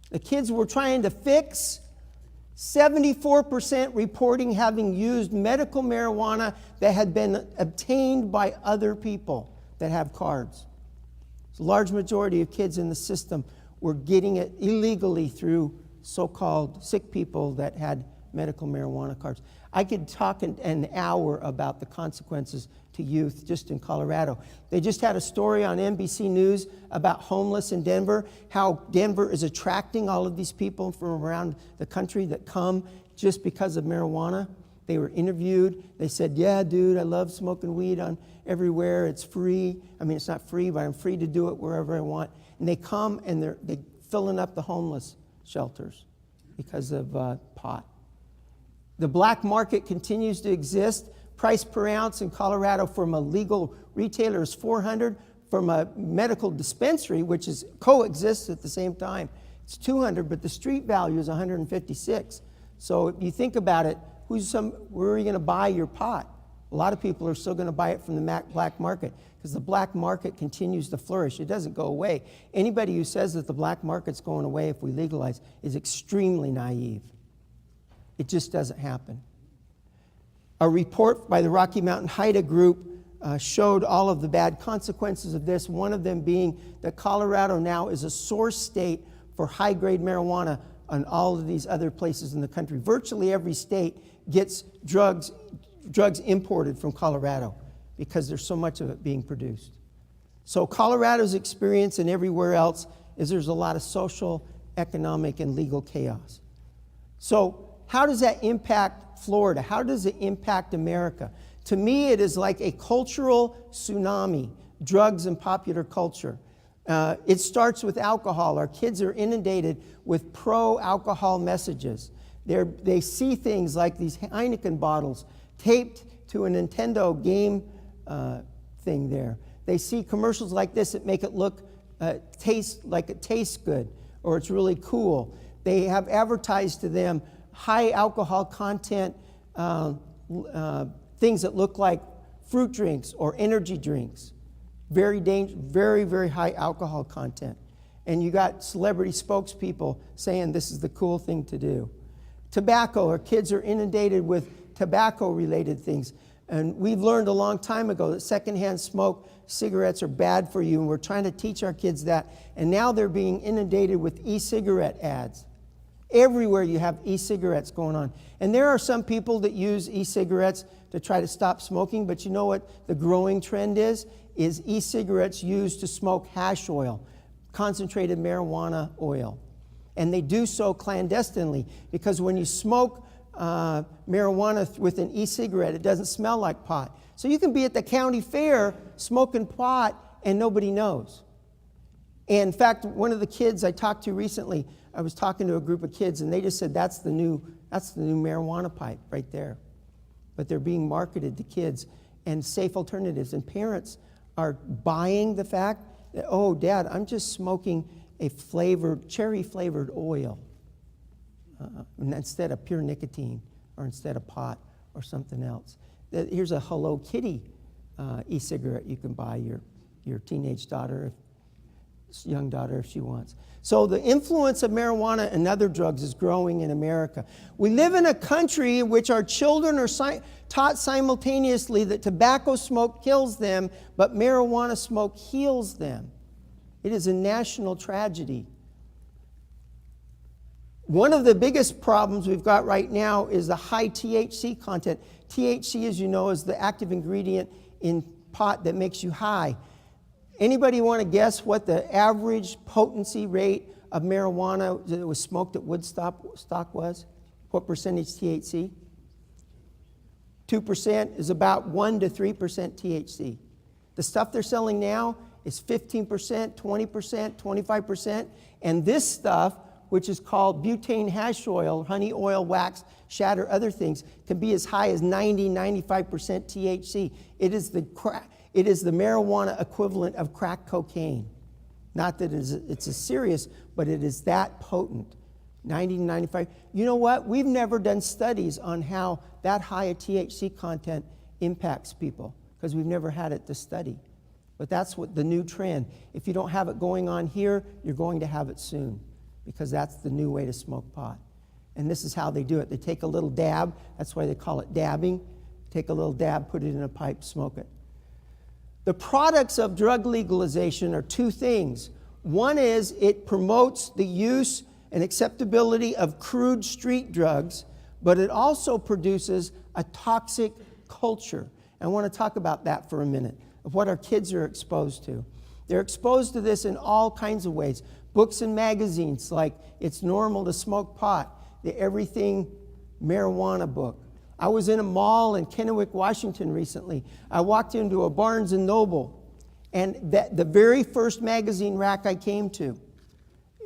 the kids we're trying to fix, 74% reporting having used medical marijuana that had been obtained by other people that have cards. So a large majority of kids in the system were getting it illegally through so-called sick people that had medical marijuana cards. I could talk an hour about the consequences to youth just in Colorado. They just had a story on NBC News about homeless in Denver, how Denver is attracting all of these people from around the country that come just because of marijuana. They were interviewed. They said, yeah, dude, I love smoking weed on everywhere. It's free. I mean, it's not free, but I'm free to do it wherever I want. And they come and they're filling up the homeless shelters because of pot. The black market continues to exist. Price per ounce in Colorado from a legal retailer is $400. From a medical dispensary, which is coexists at the same time, it's $200, but the street value is $156. So if you think about it, where are you going to buy your pot? A lot of people are still going to buy it from the black market because the black market continues to flourish. It doesn't go away. Anybody who says that the black market's going away if we legalize is extremely naive. It just doesn't happen. A report by the Rocky Mountain HIDA group showed all of the bad consequences of this, one of them being that Colorado now is a source state for high-grade marijuana on all of these other places in the country. Virtually every state gets drugs imported from Colorado because there's so much of it being produced. So Colorado's experience and everywhere else is there's a lot of social, economic, and legal chaos. So how does that impact Florida? How does it impact America? To me, it is like a cultural tsunami, drugs and popular culture. It starts with alcohol. Our kids are inundated with pro-alcohol messages. They see things like these Heineken bottles taped to a Nintendo game thing there. They see commercials like this that make it look, taste like it tastes good or it's really cool. They have advertised to them high alcohol content, things that look like fruit drinks or energy drinks. Very dangerous, very, very high alcohol content. And you got celebrity spokespeople saying this is the cool thing to do. Tobacco, our kids are inundated with tobacco-related things. And we've learned a long time ago that secondhand smoke cigarettes are bad for you, and we're trying to teach our kids that. And now they're being inundated with e-cigarette ads. Everywhere you have e-cigarettes going on. And there are some people that use e-cigarettes to try to stop smoking, but you know what the growing trend is e-cigarettes used to smoke hash oil, concentrated marijuana oil. And they do so clandestinely because when you smoke marijuana with an e-cigarette, it doesn't smell like pot. So you can be at the county fair smoking pot and nobody knows. And in fact, one of the kids I talked to recently, I was talking to a group of kids, and they just said that's the new marijuana pipe right there. But they're being marketed to kids and safe alternatives. And parents are buying the fact that, oh, Dad, I'm just smoking a cherry-flavored oil instead of pure nicotine or instead of pot or something else. Here's a Hello Kitty e-cigarette you can buy your teenage daughter, young daughter, if she wants. So the influence of marijuana and other drugs is growing in America. We live in a country in which our children are taught simultaneously that tobacco smoke kills them, but marijuana smoke heals them. It is a national tragedy. One of the biggest problems we've got right now is the high THC content. THC, as you know, is the active ingredient in pot that makes you high. Anybody want to guess what the average potency rate of marijuana that was smoked at Woodstock was? What percentage THC? 2% is about 1 to 3% THC. The stuff they're selling now is 15%, 20%, 25%. And this stuff, which is called butane hash oil, honey oil, wax, shatter, other things, can be as high as 90, 95% THC. It is the marijuana equivalent of crack cocaine. Not that it's as serious, but it is that potent. 90 to 95. You know what? We've never done studies on how that high a THC content impacts people because we've never had it to study. But that's what the new trend. If you don't have it going on here, you're going to have it soon because that's the new way to smoke pot. And this is how they do it. They take a little dab. That's why they call it dabbing. Take a little dab, put it in a pipe, smoke it. The products of drug legalization are two things. One is it promotes the use and acceptability of crude street drugs, but it also produces a toxic culture. I want to talk about that for a minute, of what our kids are exposed to. They're exposed to this in all kinds of ways. Books and magazines like It's Normal to Smoke Pot, the Everything Marijuana book. I was in a mall in Kennewick, Washington recently. I walked into a Barnes & Noble, and the very first magazine rack I came to,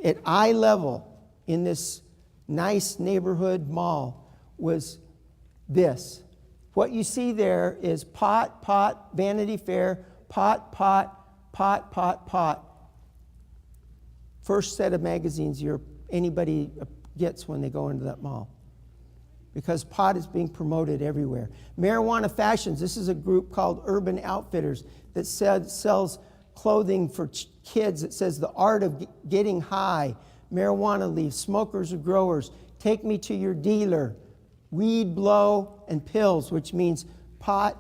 at eye level in this nice neighborhood mall, was this. What you see there is pot, Vanity Fair, pot. First set of magazines anybody gets when they go into that mall. Because pot is being promoted everywhere. Marijuana Fashions, this is a group called Urban Outfitters that sells clothing for kids. It says the art of getting high, marijuana leaves, smokers or growers, take me to your dealer, weed, blow, and pills, which means pot,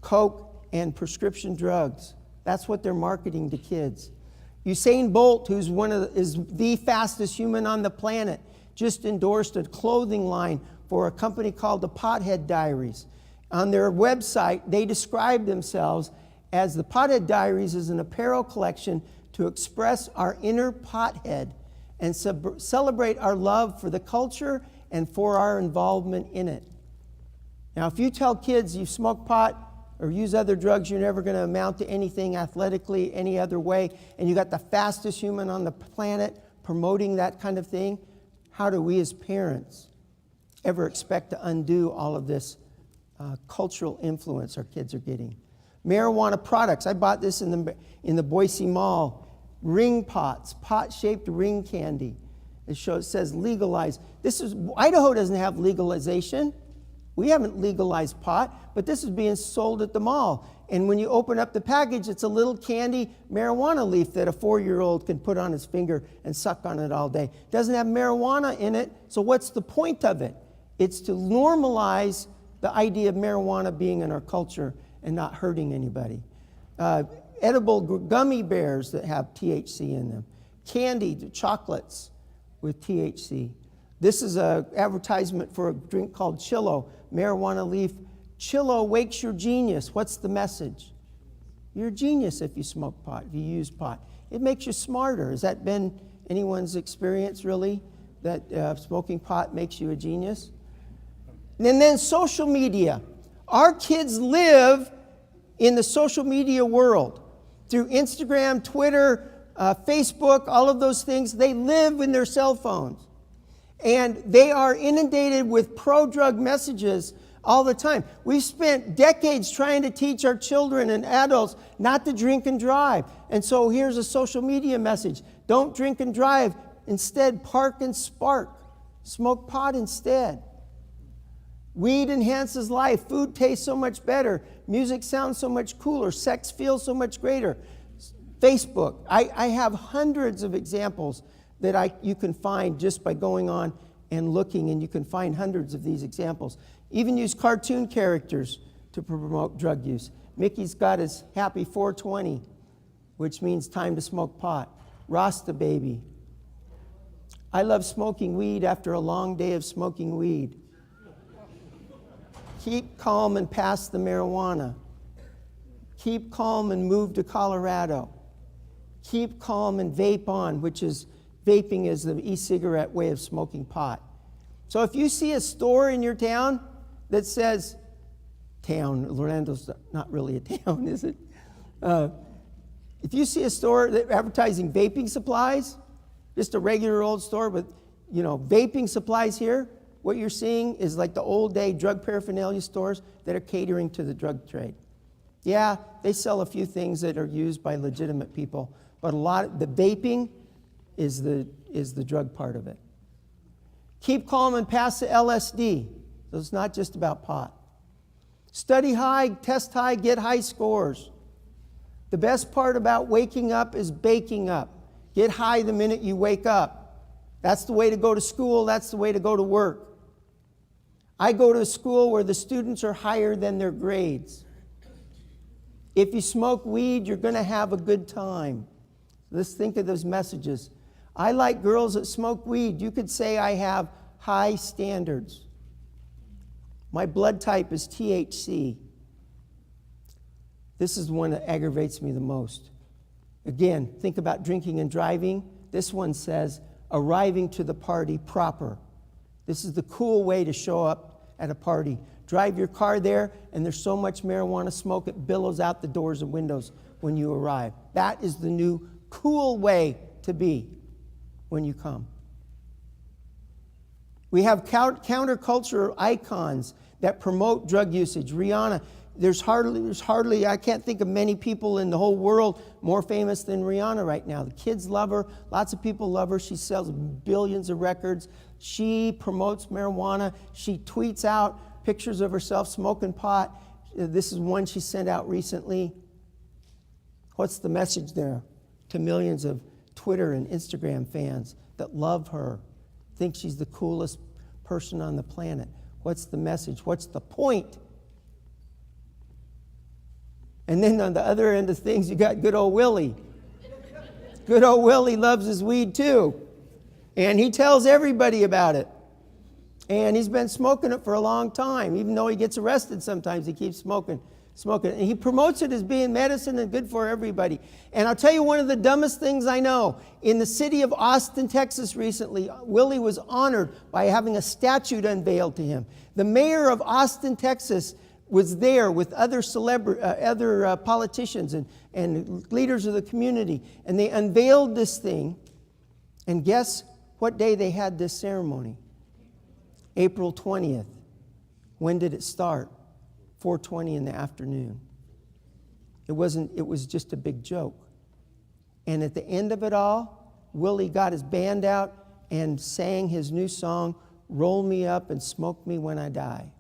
coke, and prescription drugs. That's what they're marketing to kids. Usain Bolt, who's is the fastest human on the planet, just endorsed a clothing line for a company called the Pothead Diaries. On their website, they describe themselves as the Pothead Diaries is an apparel collection to express our inner pothead and celebrate our love for the culture and for our involvement in it. Now, if you tell kids you smoke pot or use other drugs, you're never going to amount to anything athletically, any other way, and you got the fastest human on the planet promoting that kind of thing, how do we as parents ever expect to undo all of this cultural influence our kids are getting? Marijuana products. I bought this in the Boise Mall. Ring pots, pot-shaped ring candy. It says legalize. Idaho doesn't have legalization. We haven't legalized pot, but this is being sold at the mall. And when you open up the package, it's a little candy marijuana leaf that a 4-year-old can put on his finger and suck on it all day. It doesn't have marijuana in it, so what's the point of it? It's to normalize the idea of marijuana being in our culture and not hurting anybody. Edible gummy bears that have THC in them. Candied chocolates with THC. This is an advertisement for a drink called Chillo, marijuana leaf. Chillo wakes your genius. What's the message? You're a genius if you smoke pot, if you use pot. It makes you smarter. Has that been anyone's experience, really, that smoking pot makes you a genius? And then social media. Our kids live in the social media world through Instagram, Twitter, Facebook, all of those things, they live in their cell phones. And they are inundated with pro-drug messages all the time. We've spent decades trying to teach our children and adults not to drink and drive. And so here's a social media message. Don't drink and drive. Instead, park and spark. Smoke pot instead. Weed enhances life. Food tastes so much better. Music sounds so much cooler. Sex feels so much greater. Facebook. I have hundreds of examples that you can find just by going on and looking, and you can find hundreds of these examples. Even use cartoon characters to promote drug use. Mickey's got his happy 420, which means time to smoke pot. Rasta baby. I love smoking weed after a long day of smoking weed. Keep calm and pass the marijuana. Keep calm and move to Colorado. Keep calm and vape on, which is vaping is the e-cigarette way of smoking pot. So if you see a store in your town that says, Orlando's not really a town, is it? If you see a store that advertising vaping supplies, just a regular old store with, vaping supplies here, what you're seeing is like the old day drug paraphernalia stores that are catering to the drug trade. Yeah, they sell a few things that are used by legitimate people, but a lot of the vaping is the drug part of it. Keep calm and pass the LSD. So it's not just about pot. Study high, test high, get high scores. The best part about waking up is baking up. Get high the minute you wake up. That's the way to go to school. That's the way to go to work. I go to a school where the students are higher than their grades. If you smoke weed, you're going to have a good time. Let's think of those messages. I like girls that smoke weed. You could say I have high standards. My blood type is THC. This is the one that aggravates me the most. Again, think about drinking and driving. This one says, arriving to the party proper. This is the cool way to show up at a party. Drive your car there, and there's so much marijuana smoke, it billows out the doors and windows when you arrive. That is the new cool way to be when you come. We have countercultural icons that promote drug usage. Rihanna, there's hardly, I can't think of many people in the whole world more famous than Rihanna right now. The kids love her. Lots of people love her. She sells billions of records. She promotes marijuana. She tweets out pictures of herself smoking pot. This is one she sent out recently. What's the message there to millions of Twitter and Instagram fans that love her, think she's the coolest person on the planet? What's the message? What's the point? And then on the other end of things, you got good old Willie. Good old Willie loves his weed too. And he tells everybody about it. And he's been smoking it for a long time. Even though he gets arrested sometimes, he keeps smoking it. And he promotes it as being medicine and good for everybody. And I'll tell you one of the dumbest things I know. In the city of Austin, Texas recently, Willie was honored by having a statue unveiled to him. The mayor of Austin, Texas was there with other politicians and leaders of the community. And they unveiled this thing. And guess what day they had this ceremony? April 20th. When did it start? 4:20 in the afternoon. It was just a big joke. And at the end of it all, Willie got his band out and sang his new song, Roll Me Up and Smoke Me When I Die.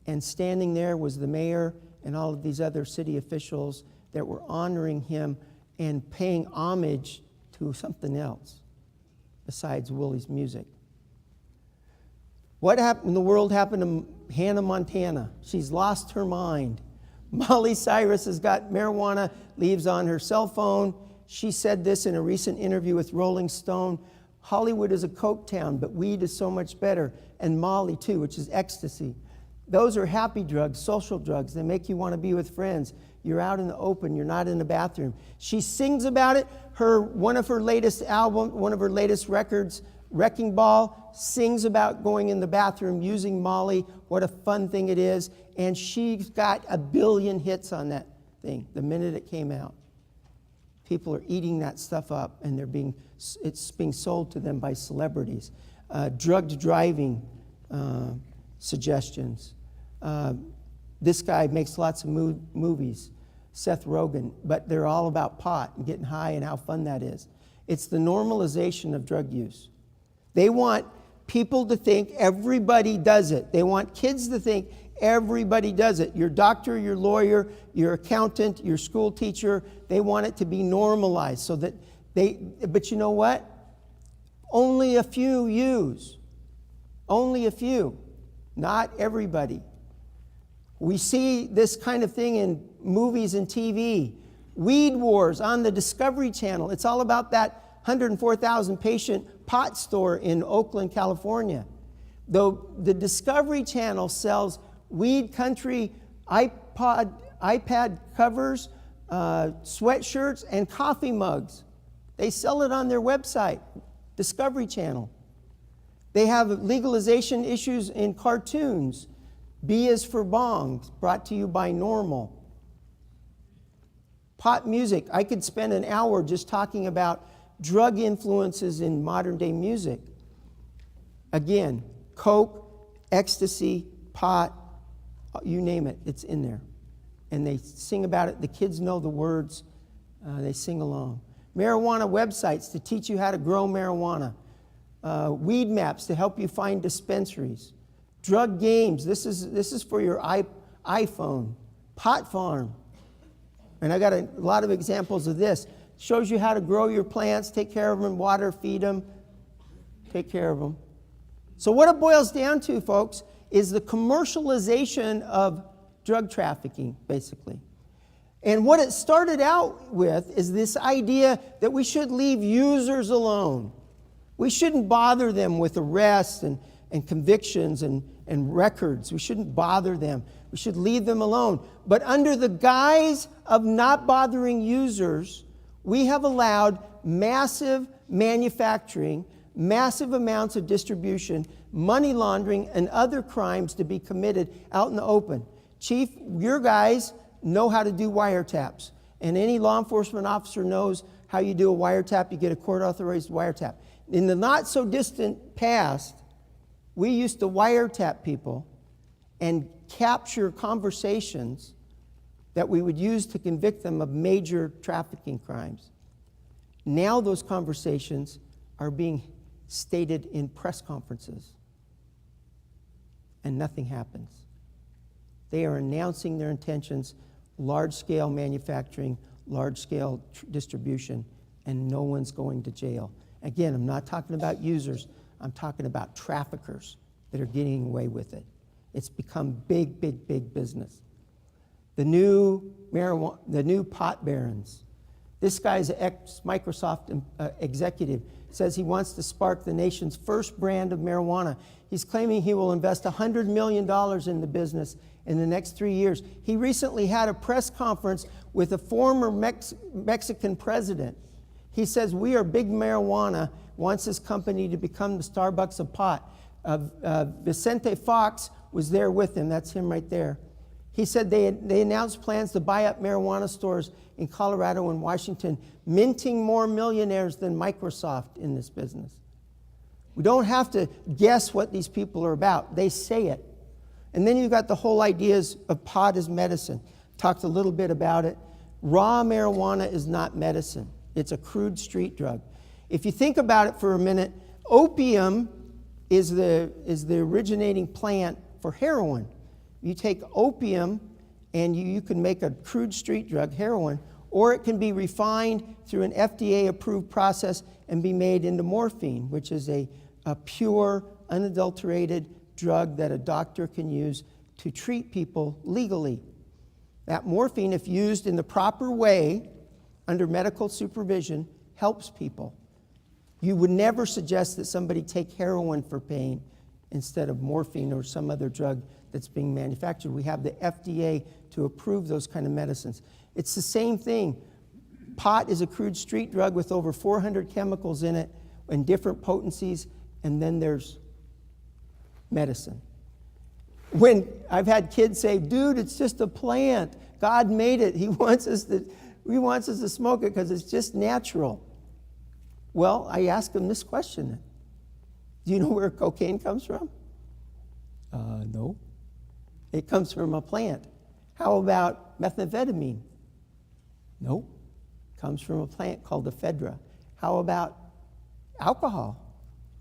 And standing there was the mayor and all of these other city officials that were honoring him and paying homage to something else besides Willie's music. What happened in the world happened to Hannah Montana? She's lost her mind. Molly Cyrus has got marijuana leaves on her cell phone. She said this in a recent interview with Rolling Stone. Hollywood is a coke town, but weed is so much better. And Molly too, which is ecstasy. Those are happy drugs, social drugs. They make you want to be with friends. You're out in the open. You're not in the bathroom. She sings about it. One of her latest records, Wrecking Ball, sings about going in the bathroom using Molly, what a fun thing it is. And she's got 1 billion hits on that thing the minute it came out. People are eating that stuff up, and it's being sold to them by celebrities. Drugged driving suggestions. This guy makes lots of movies, Seth Rogen, but they're all about pot and getting high and how fun that is. It's the normalization of drug use. They want people to think everybody does it. They want kids to think everybody does it. Your doctor, your lawyer, your accountant, your school teacher, they want it to be normalized so that but you know what? Only a few use. Only a few. Not everybody. We see this kind of thing in movies and TV. Weed Wars on the Discovery Channel. It's all about that 104,000 patient pot store in Oakland, California. Though the Discovery Channel sells Weed Country iPad covers, sweatshirts, and coffee mugs. They sell it on their website, Discovery Channel. They have legalization issues in cartoons. B is for Bong, brought to you by Normal. Pop music. I could spend an hour just talking about drug influences in modern day music. Again, coke, ecstasy, pot, you name it, it's in there. And they sing about it. The kids know the words. They sing along. Marijuana websites to teach you how to grow marijuana. Weed maps to help you find dispensaries. Drug games. This is for your iPhone. Pot Farm. And I got a lot of examples of this. Shows you how to grow your plants, take care of them, water, feed them, take care of them. So what it boils down to, folks, is the commercialization of drug trafficking, basically. And what it started out with is this idea that we should leave users alone. We shouldn't bother them with arrests and convictions and records. We shouldn't bother them. We should leave them alone. But under the guise of not bothering users, we have allowed massive manufacturing, massive amounts of distribution, money laundering, and other crimes to be committed out in the open. Chief, your guys know how to do wiretaps. And any law enforcement officer knows how you do a wiretap. You get a court-authorized wiretap. In the not-so-distant past, we used to wiretap people and capture conversations that we would use to convict them of major trafficking crimes. Now those conversations are being stated in press conferences, and nothing happens. They are announcing their intentions, large-scale manufacturing, large-scale distribution, and no one's going to jail. Again, I'm not talking about users. I'm talking about traffickers that are getting away with it. It's become big, big, big business. The new pot barons. This guy's an ex-Microsoft executive. Says he wants to spark the nation's first brand of marijuana. He's claiming he will invest $100 million in the business in the next 3 years. He recently had a press conference with a former Mexican president. He says, we are big marijuana, wants his company to become the Starbucks of pot. Vicente Fox was there with him. That's him right there. He said they announced plans to buy up marijuana stores in Colorado and Washington, minting more millionaires than Microsoft in this business. We don't have to guess what these people are about. They say it. And then you've got the whole ideas of pot as medicine. Talked a little bit about it. Raw marijuana is not medicine. It's a crude street drug. If you think about it for a minute, opium is the originating plant for heroin. You take opium and you can make a crude street drug, heroin, or it can be refined through an FDA-approved process and be made into morphine, which is a pure, unadulterated drug that a doctor can use to treat people legally. That morphine, if used in the proper way, under medical supervision, helps people. You would never suggest that somebody take heroin for pain instead of morphine or some other drug that's being manufactured. We have the FDA to approve those kind of medicines. It's the same thing. Pot is a crude street drug with over 400 chemicals in it and different potencies, and then there's medicine. When I've had kids say, dude, it's just a plant. God made it. He wants us to He wants us to smoke it because it's just natural. Well, I asked him this question then. Do you know where cocaine comes from? No. It comes from a plant. How about methamphetamine? Nope. Comes from a plant called ephedra. How about alcohol?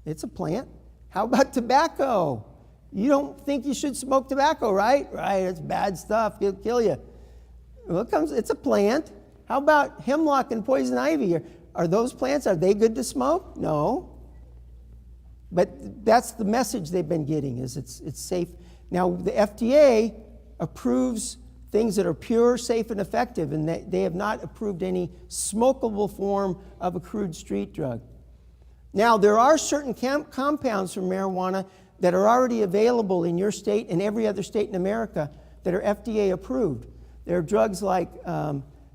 It's a plant. How about tobacco? You don't think you should smoke tobacco, right? Right, it's bad stuff. It'll kill you. Well, it's a plant. How about hemlock and poison ivy? Are those plants, are they good to smoke? No. But that's the message they've been getting, is it's safe. Now, the FDA approves things that are pure, safe, and effective, and they have not approved any smokable form of a crude street drug. Now, there are certain compounds from marijuana that are already available in your state and every other state in America that are FDA approved. There are drugs like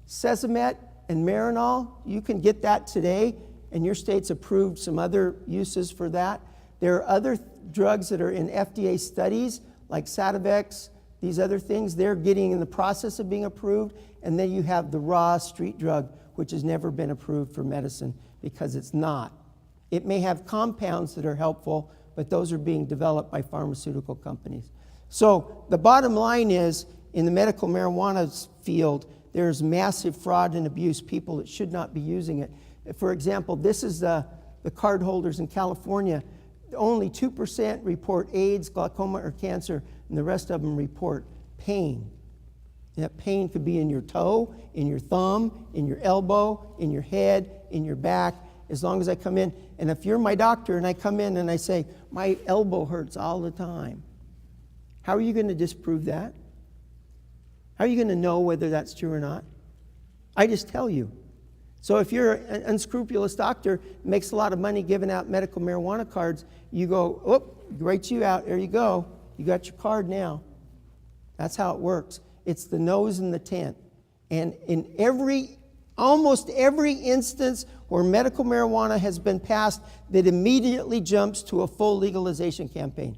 Sesamet and Marinol. You can get that today, and your state's approved some other uses for that. There are other drugs that are in FDA studies, like Sativex, these other things. They're getting in the process of being approved. And then you have the raw street drug, which has never been approved for medicine because it's not. It may have compounds that are helpful, but those are being developed by pharmaceutical companies. So the bottom line is, in the medical marijuana field, there's massive fraud and abuse, people that should not be using it. For example, this is the card holders in California. Only 2% report AIDS, glaucoma, or cancer, and the rest of them report pain. And that pain could be in your toe, in your thumb, in your elbow, in your head, in your back, as long as I come in. And if you're my doctor and I come in and I say, my elbow hurts all the time, how are you going to disprove that? How are you going to know whether that's true or not? I just tell you. So if you're an unscrupulous doctor, makes a lot of money giving out medical marijuana cards, you go, oh, write you out, there you go. You got your card now. That's how it works. It's the nose in the tent. And in almost every instance where medical marijuana has been passed, that immediately jumps to a full legalization campaign.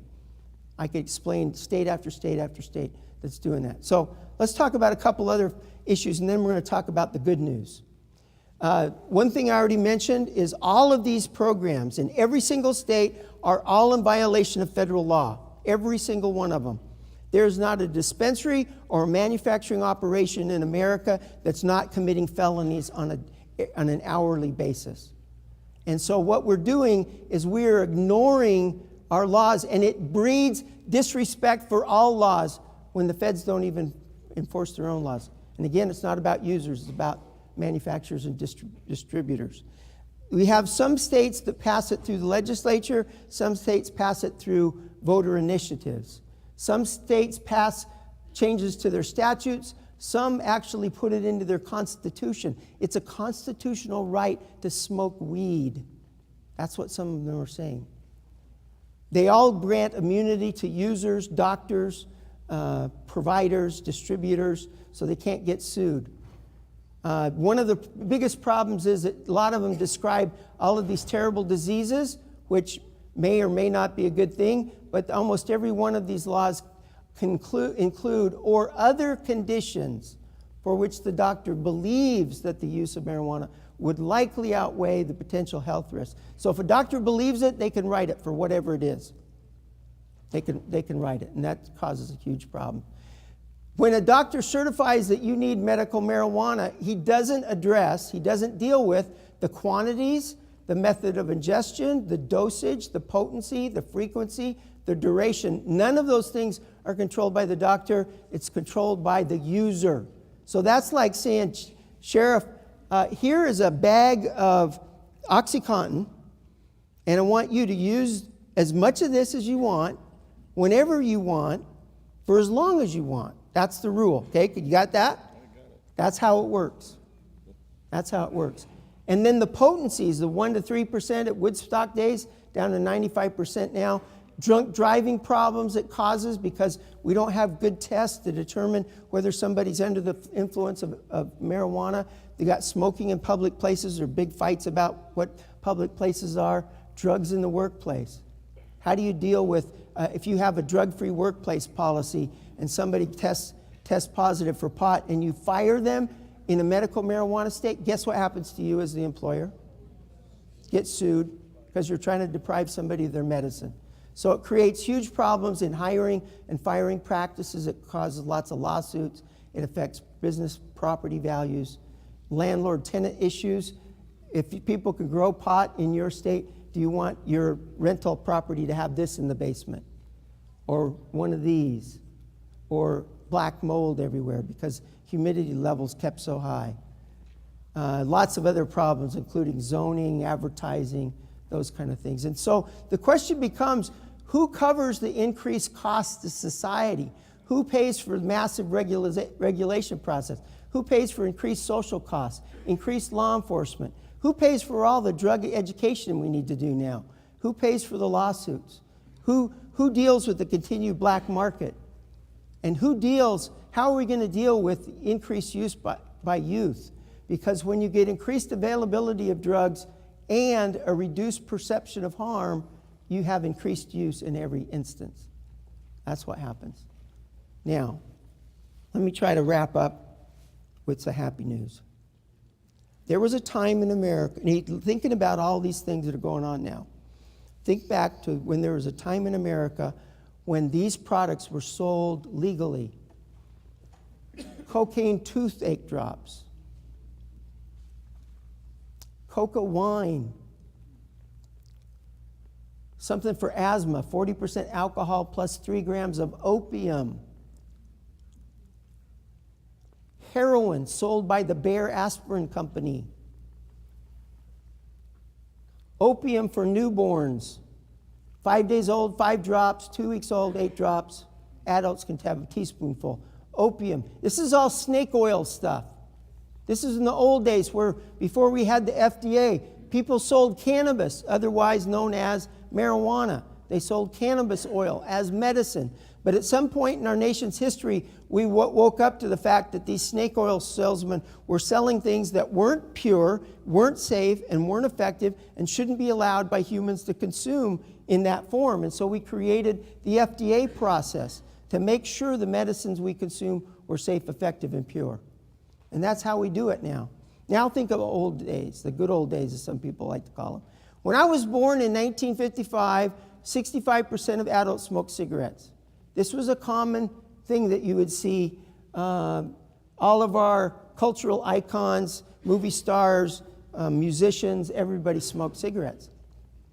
I could explain state after state after state that's doing that. So let's talk about a couple other issues, and then we're going to talk about the good news. One thing I already mentioned is all of these programs in every single state are all in violation of federal law. Every single one of them. There's not a dispensary or a manufacturing operation in America that's not committing felonies on an hourly basis. And so what we're doing is we're ignoring our laws, and it breeds disrespect for all laws when the feds don't even enforce their own laws. And again, it's not about users, it's about manufacturers and distributors. We have some states that pass it through the legislature, some states pass it through voter initiatives. Some states pass changes to their statutes, some actually put it into their constitution. It's a constitutional right to smoke weed. That's what some of them are saying. They all grant immunity to users, doctors, providers, distributors, so they can't get sued. One of the biggest problems is that a lot of them describe all of these terrible diseases, which may or may not be a good thing, but almost every one of these laws include or other conditions for which the doctor believes that the use of marijuana would likely outweigh the potential health risks. So if a doctor believes it, they can write it for whatever it is. They can write it, and that causes a huge problem. When a doctor certifies that you need medical marijuana, he doesn't deal with the quantities, the method of ingestion, the dosage, the potency, the frequency, the duration. None of those things are controlled by the doctor. It's controlled by the user. So that's like saying, Sheriff, here is a bag of OxyContin, and I want you to use as much of this as you want, whenever you want, for as long as you want. That's the rule. Okay, you got that? That's how it works. That's how it works. And then the potencies, the 1 to 3% at Woodstock days, down to 95% now. Drunk driving problems it causes because we don't have good tests to determine whether somebody's under the influence of marijuana. They got smoking in public places. There are big fights about what public places are. Drugs in the workplace. How do you deal with, if you have a drug-free workplace policy and somebody tests positive for pot and you fire them, in a medical marijuana state, guess what happens to you as the employer? Get sued because you're trying to deprive somebody of their medicine. So it creates huge problems in hiring and firing practices. It causes lots of lawsuits. It affects business property values, landlord-tenant issues. If people can grow pot in your state, do you want your rental property to have this in the basement? Or one of these? Or black mold everywhere because humidity levels kept so high. Lots of other problems, including zoning, advertising, those kind of things. And so the question becomes, who covers the increased costs to society? Who pays for the massive regulation process? Who pays for increased social costs, increased law enforcement? Who pays for all the drug education we need to do now? Who pays for the lawsuits? Who deals with the continued black market? And how are we going to deal with increased use by youth? Because when you get increased availability of drugs and a reduced perception of harm, you have increased use in every instance. That's what happens. Now, let me try to wrap up with the happy news. There was a time in America, and thinking about all these things that are going on now, think back to when there was a time in America when these products were sold legally. Cocaine toothache drops, coca wine, something for asthma, 40% alcohol plus 3 grams of opium, heroin sold by the Bayer Aspirin Company, opium for newborns, 5 days old, 5 drops, 2 weeks old, 8 drops. Adults can have a teaspoonful. Opium. This is all snake oil stuff. This is in the old days where before we had the FDA, people sold cannabis, otherwise known as marijuana. They sold cannabis oil as medicine. But at some point in our nation's history, we woke up to the fact that these snake oil salesmen were selling things that weren't pure, weren't safe, and weren't effective, and shouldn't be allowed by humans to consume in that form. And so we created the FDA process to make sure the medicines we consume were safe, effective, and pure. And that's how we do it now. Now think of old days, the good old days, as some people like to call them. When I was born in 1955, 65% of adults smoked cigarettes. This was a common thing that you would see. All of our cultural icons, movie stars, musicians, everybody smoked cigarettes.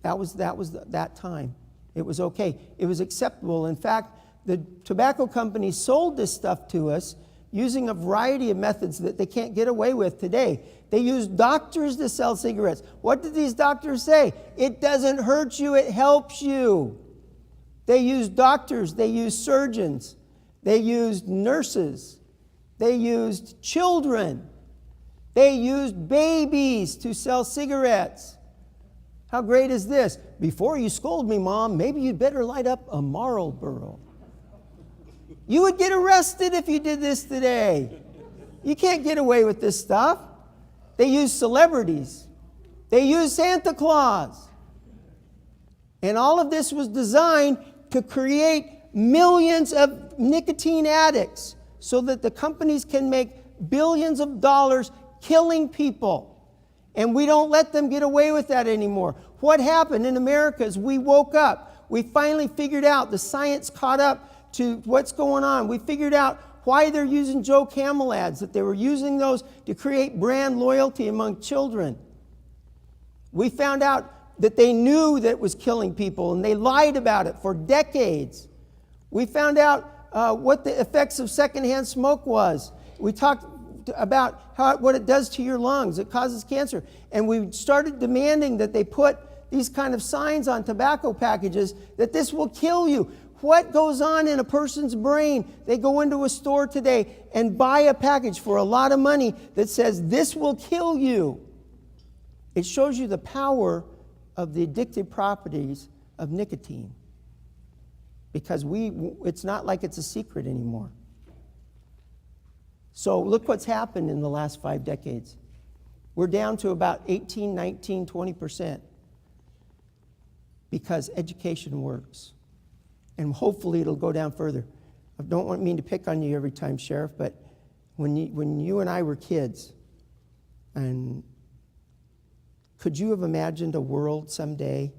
That was that time. It was okay. It was acceptable. In fact, the tobacco companies sold this stuff to us using a variety of methods that they can't get away with today. They used doctors to sell cigarettes. What did these doctors say? It doesn't hurt you, it helps you. They used doctors, they used surgeons, they used nurses, they used children, they used babies to sell cigarettes. How great is this? Before you scold me, Mom, maybe you'd better light up a Marlboro. You would get arrested if you did this today. You can't get away with this stuff. They use celebrities. They use Santa Claus. And all of this was designed to create millions of nicotine addicts so that the companies can make billions of dollars killing people. And we don't let them get away with that anymore. What happened in America is we woke up. We finally figured out, the science caught up to what's going on. We figured out why they're using Joe Camel ads, that they were using those to create brand loyalty among children. We found out that they knew that it was killing people, and they lied about it for decades. We found out what the effects of secondhand smoke was. We talked about what it does to your lungs. It causes cancer. And we started demanding that they put these kind of signs on tobacco packages that this will kill you. What goes on in a person's brain? They go into a store today and buy a package for a lot of money that says this will kill you. It shows you the power of the addictive properties of nicotine, because it's not like it's a secret anymore. So look what's happened in the last 5 decades. We're down to about 18, 19, 20% because education works. And hopefully it'll go down further. I don't mean to pick on you every time, Sheriff, but when you and I were kids, and could you have imagined a world someday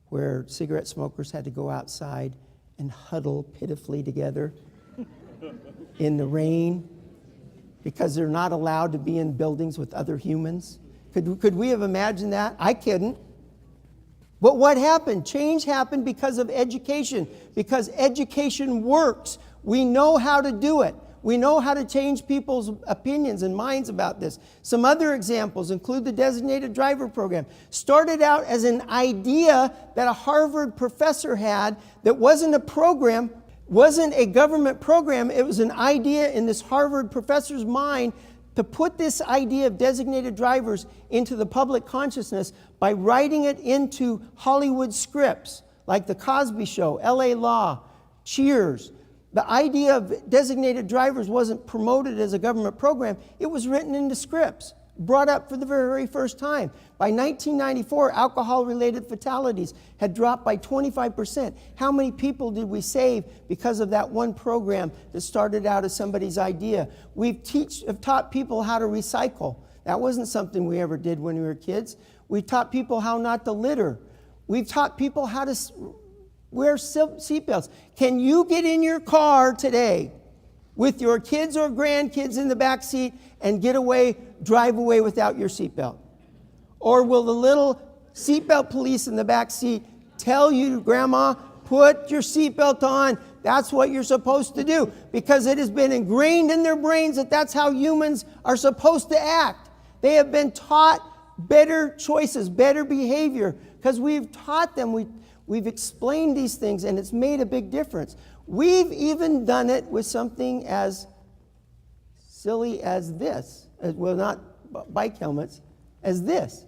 where cigarette smokers had to go outside and huddle pitifully together in the rain because they're not allowed to be in buildings with other humans? Could we have imagined that? I couldn't. But what happened? Change happened because of education, because education works. We know how to do it. We know how to change people's opinions and minds about this. Some other examples include the designated driver program. Started out as an idea that a Harvard professor had that wasn't a program, wasn't a government program. It was an idea in this Harvard professor's mind to put this idea of designated drivers into the public consciousness by writing it into Hollywood scripts like The Cosby Show, LA Law, Cheers. The idea of designated drivers wasn't promoted as a government program. It was written into scripts, brought up for the very first time. By 1994, alcohol-related fatalities had dropped by 25%. How many people did we save because of that one program that started out as somebody's idea? We've taught people how to recycle. That wasn't something we ever did when we were kids. We taught people how not to litter. We've taught people how to wear seatbelts. Can you get in your car today with your kids or grandkids in the back seat and drive away without your seatbelt? Or will the little seatbelt police in the back seat tell you, Grandma, put your seatbelt on? That's what you're supposed to do, because it has been ingrained in their brains that that's how humans are supposed to act. They have been taught better choices, better behavior, because we've taught them, we've explained these things, and it's made a big difference. We've even done it with something as silly as this. Well, not bike helmets, as this.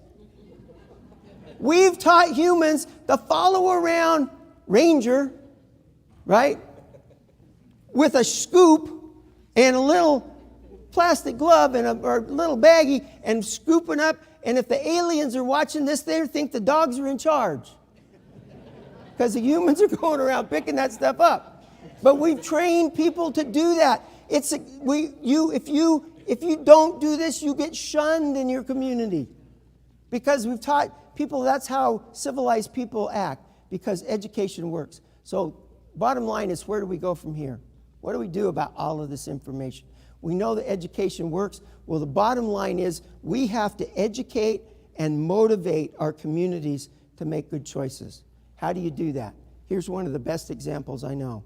We've taught humans to follow around Ranger, right, with a scoop and a little plastic glove and or little baggie and scooping up. And if the aliens are watching this, they think the dogs are in charge, because the humans are going around picking that stuff up. But we've trained people to do that. If you don't do this, you get shunned in your community, because we've taught people that's how civilized people act, because education works. So bottom line is, where do we go from here? What do we do about all of this information? We know that education works. Well, the bottom line is we have to educate and motivate our communities to make good choices. How do you do that? Here's one of the best examples I know.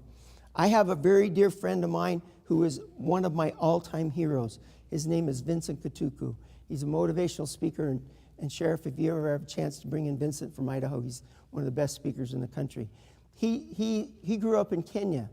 I have a very dear friend of mine who is one of my all-time heroes. His name is Vincent Katuku. He's a motivational speaker, and Sheriff, if you ever have a chance to bring in Vincent from Idaho, he's one of the best speakers in the country. He grew up in Kenya,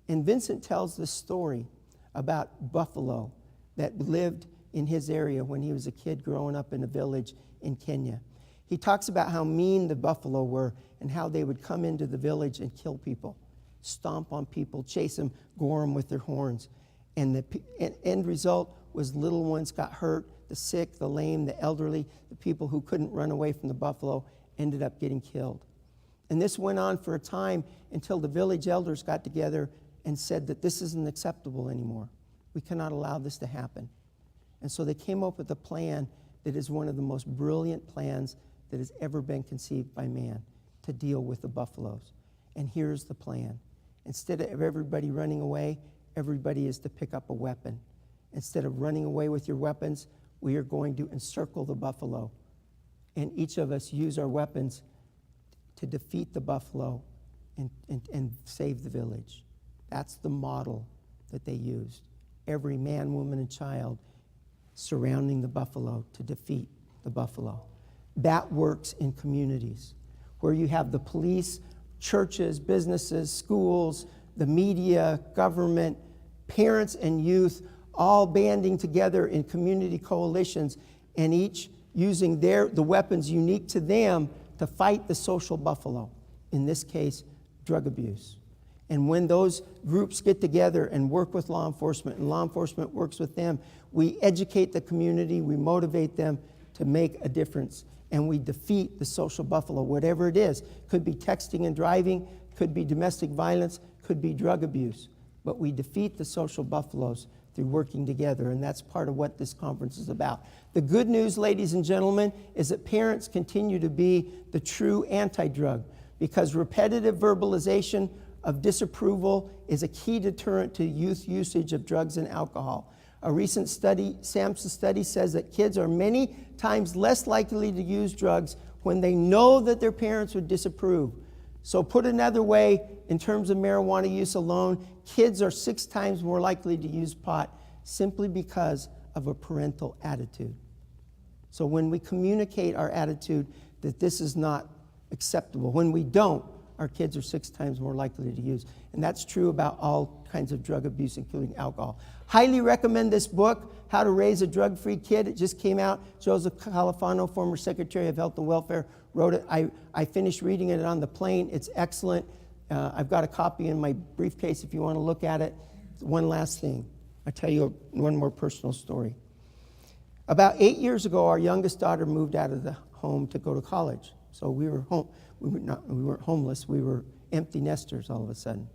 and Vincent tells this story about buffalo that lived in his area when he was a kid growing up in a village in Kenya. He talks about how mean the buffalo were and how they would come into the village and kill people, stomp on people, chase them, gore them with their horns. And the end result was little ones got hurt, the sick, the lame, the elderly, the people who couldn't run away from the buffalo ended up getting killed. And this went on for a time until the village elders got together and said that this isn't acceptable anymore. We cannot allow this to happen. And so they came up with a plan that is one of the most brilliant plans that has ever been conceived by man to deal with the buffaloes. And here's the plan. Instead of everybody running away, everybody is to pick up a weapon. Instead of running away with your weapons, we are going to encircle the buffalo. And each of us use our weapons to defeat the buffalo and save the village. That's the model that they used. Every man, woman, and child surrounding the buffalo to defeat the buffalo. That works in communities where you have the police, churches, businesses, schools, the media, government, parents, and youth all banding together in community coalitions, and each using the weapons unique to them to fight the social buffalo, in this case, drug abuse. And when those groups get together and work with law enforcement, and law enforcement works with them, we educate the community, we motivate them to make a difference, and we defeat the social buffalo, whatever it is. Could be texting and driving, could be domestic violence, could be drug abuse. But we defeat the social buffaloes through working together, and that's part of what this conference is about. The good news, ladies and gentlemen, is that parents continue to be the true anti-drug, because repetitive verbalization of disapproval is a key deterrent to youth usage of drugs and alcohol. A recent study, SAMHSA study, says that kids are many times less likely to use drugs when they know that their parents would disapprove. So put another way, in terms of marijuana use alone, kids are 6 times more likely to use pot simply because of a parental attitude. So when we communicate our attitude that this is not acceptable, when we don't, our kids are 6 times more likely to use. And that's true about all kinds of drug abuse, including alcohol. Highly recommend this book, How to Raise a Drug-Free Kid. It just came out. Joseph Califano, former Secretary of Health and Welfare, wrote it. I finished reading it on the plane. It's excellent. I've got a copy in my briefcase if you want to look at it. One last thing. I'll tell you one more personal story. About 8 years ago, our youngest daughter moved out of the home to go to college. So we were home. We weren't homeless. We were empty nesters all of a sudden.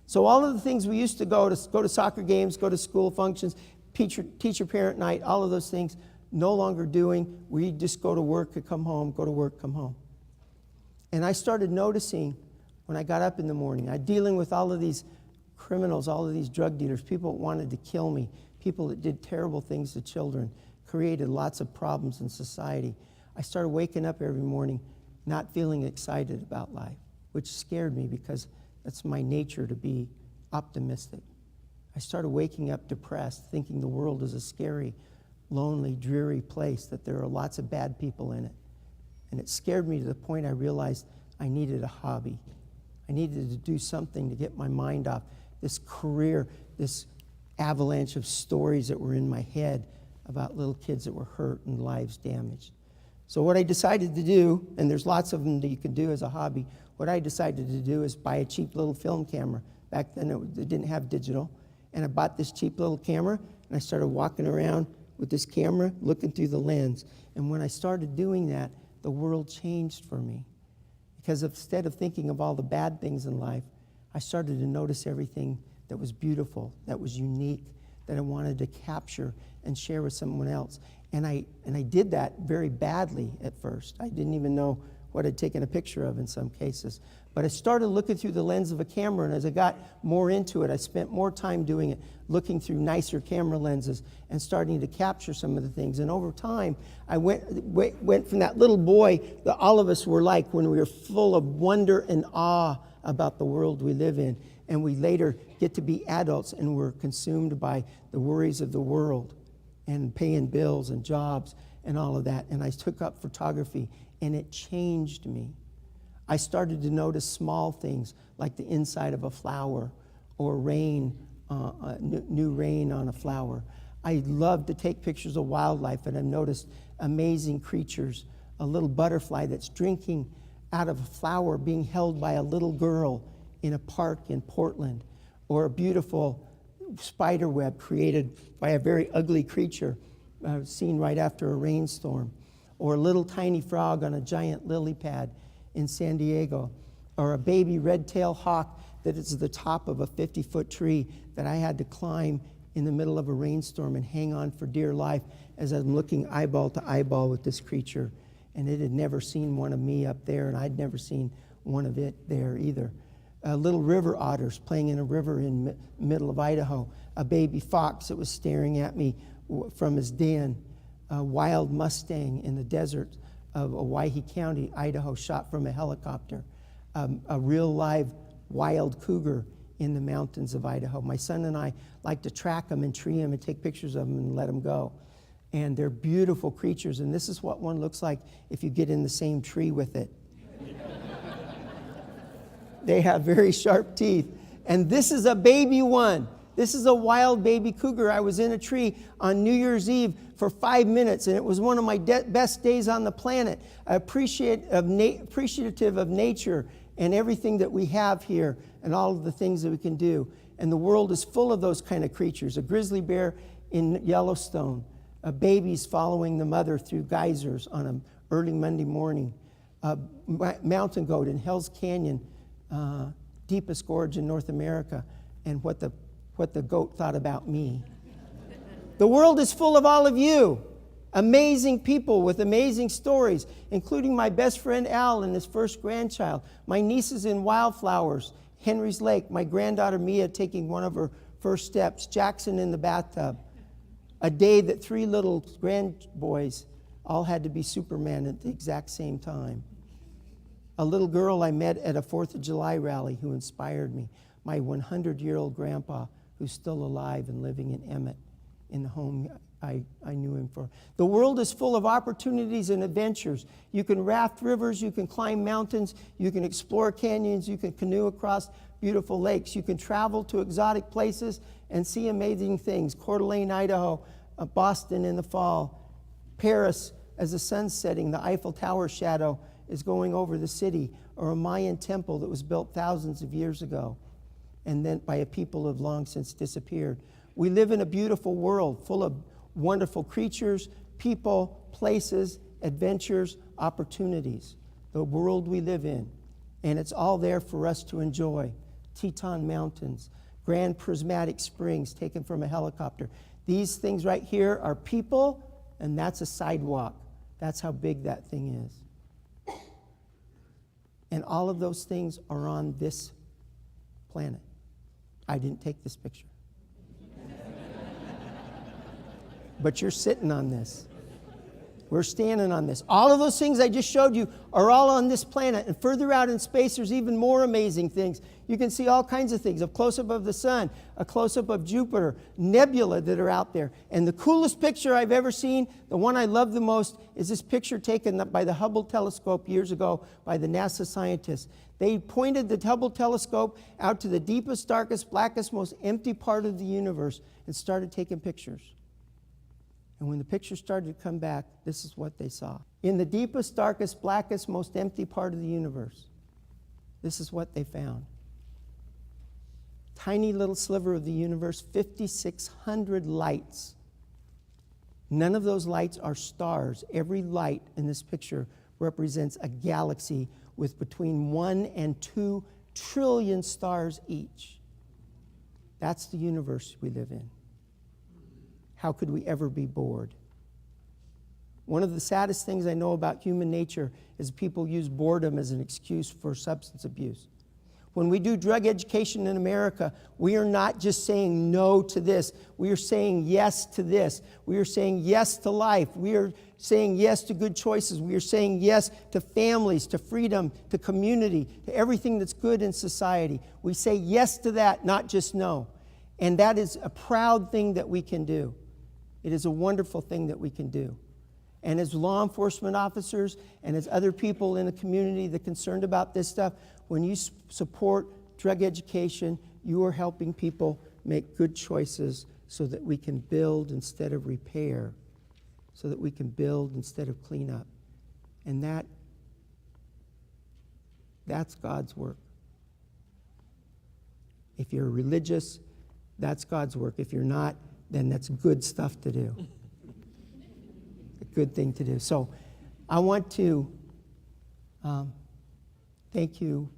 So all of the things we used to go to soccer games, go to school functions, teacher-parent night, all of those things, no longer doing. We just go to work and come home, go to work, come home. And I started noticing when I got up in the morning, I'm dealing with all of these criminals, all of these drug dealers, people that wanted to kill me, people that did terrible things to children, created lots of problems in society. I started waking up every morning not feeling excited about life, which scared me because that's my nature to be optimistic. I started waking up depressed, thinking the world is a scary, lonely, dreary place, that there are lots of bad people in it. And it scared me to the point I realized I needed a hobby. I needed to do something to get my mind off this career, this avalanche of stories that were in my head about little kids that were hurt and lives damaged. So what I decided to do, and there's lots of them that you can do as a hobby, what I decided to do is buy a cheap little film camera. Back then it didn't have digital. And I bought this cheap little camera, and I started walking around with this camera, looking through the lens. And when I started doing that, the world changed for me. Because instead of thinking of all the bad things in life, I started to notice everything that was beautiful, that was unique, that I wanted to capture and share with someone else. And I did that very badly at first. I didn't even know what I'd taken a picture of in some cases. But I started looking through the lens of a camera, and as I got more into it, I spent more time doing it, looking through nicer camera lenses and starting to capture some of the things. And over time, I went from that little boy that all of us were like when we were full of wonder and awe about the world we live in, and we later get to be adults and we're consumed by the worries of the world and paying bills and jobs and all of that. And I took up photography, and it changed me. I started to notice small things like the inside of a flower or rain, new rain on a flower. I love to take pictures of wildlife, and I've noticed amazing creatures, a little butterfly that's drinking out of a flower being held by a little girl in a park in Portland, or a beautiful spider web created by a very ugly creature seen right after a rainstorm, or a little tiny frog on a giant lily pad in San Diego, or a baby red-tailed hawk that is at the top of a 50-foot tree that I had to climb in the middle of a rainstorm and hang on for dear life as I'm looking eyeball to eyeball with this creature. And it had never seen one of me up there, and I'd never seen one of it there either. Little river otters playing in a river in the middle of Idaho. A baby fox that was staring at me from his den. A wild mustang in the desert of Owyhee County, Idaho, shot from a helicopter. A real live wild cougar in the mountains of Idaho. My son and I like to track them and tree them and take pictures of them and let them go. And they're beautiful creatures, and this is what one looks like if you get in the same tree with it. They have very sharp teeth. And this is a baby one. This is a wild baby cougar. I was in a tree on New Year's Eve for 5 minutes, and it was one of my best days on the planet. Appreciative of nature and everything that we have here and all of the things that we can do. And the world is full of those kind of creatures. A grizzly bear in Yellowstone. Babies following the mother through geysers on an early Monday morning. A mountain goat in Hell's Canyon, deepest gorge in North America, and what the goat thought about me. The world is full of all of you. Amazing people with amazing stories, including my best friend Al and his first grandchild, my nieces in Wildflowers, Henry's Lake, my granddaughter Mia taking one of her first steps, Jackson in the bathtub. A day that 3 little grandboys all had to be Superman at the exact same time. A little girl I met at a 4th of July rally who inspired me. My 100-year-old grandpa who's still alive and living in Emmett in the home I knew him for. The world is full of opportunities and adventures. You can raft rivers, you can climb mountains, you can explore canyons, you can canoe across beautiful lakes. You can travel to exotic places and see amazing things. Coeur d'Alene, Idaho, Boston in the fall, Paris as the sun's setting, the Eiffel Tower shadow is going over the city, or a Mayan temple that was built thousands of years ago and then by a people who have long since disappeared. We live in a beautiful world full of wonderful creatures, people, places, adventures, opportunities. The world we live in. And it's all there for us to enjoy. Teton Mountains, Grand Prismatic Springs taken from a helicopter. These things right here are people, and that's a sidewalk. That's how big that thing is. And all of those things are on this planet. I didn't take this picture. But you're sitting on this. We're standing on this. All of those things I just showed you are all on this planet. And further out in space, there's even more amazing things. You can see all kinds of things. A close-up of the sun, a close-up of Jupiter, nebula that are out there. And the coolest picture I've ever seen, the one I love the most, is this picture taken by the Hubble telescope years ago by the NASA scientists. They pointed the Hubble telescope out to the deepest, darkest, blackest, most empty part of the universe and started taking pictures. And when the picture started to come back, this is what they saw. In the deepest, darkest, blackest, most empty part of the universe, this is what they found. Tiny little sliver of the universe, 5,600 lights. None of those lights are stars. Every light in this picture represents a galaxy with between 1 and 2 trillion stars each. That's the universe we live in. How could we ever be bored? One of the saddest things I know about human nature is people use boredom as an excuse for substance abuse. When we do drug education in America, we are not just saying no to this. We are saying yes to this. We are saying yes to life. We are saying yes to good choices. We are saying yes to families, to freedom, to community, to everything that's good in society. We say yes to that, not just no. And that is a proud thing that we can do. It is a wonderful thing that we can do. And as law enforcement officers and as other people in the community that are concerned about this stuff, when you support drug education, you are helping people make good choices so that we can build instead of repair, so that we can build instead of clean up. And that's God's work. If you're religious, that's God's work. If you're not, then that's good stuff to do. A good thing to do. So I want to thank you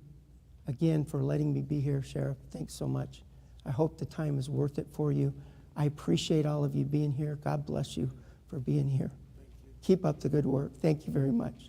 again for letting me be here, Sheriff. Thanks so much. I hope the time is worth it for you. I appreciate all of you being here. God bless you for being here. Keep up the good work. Thank you very much.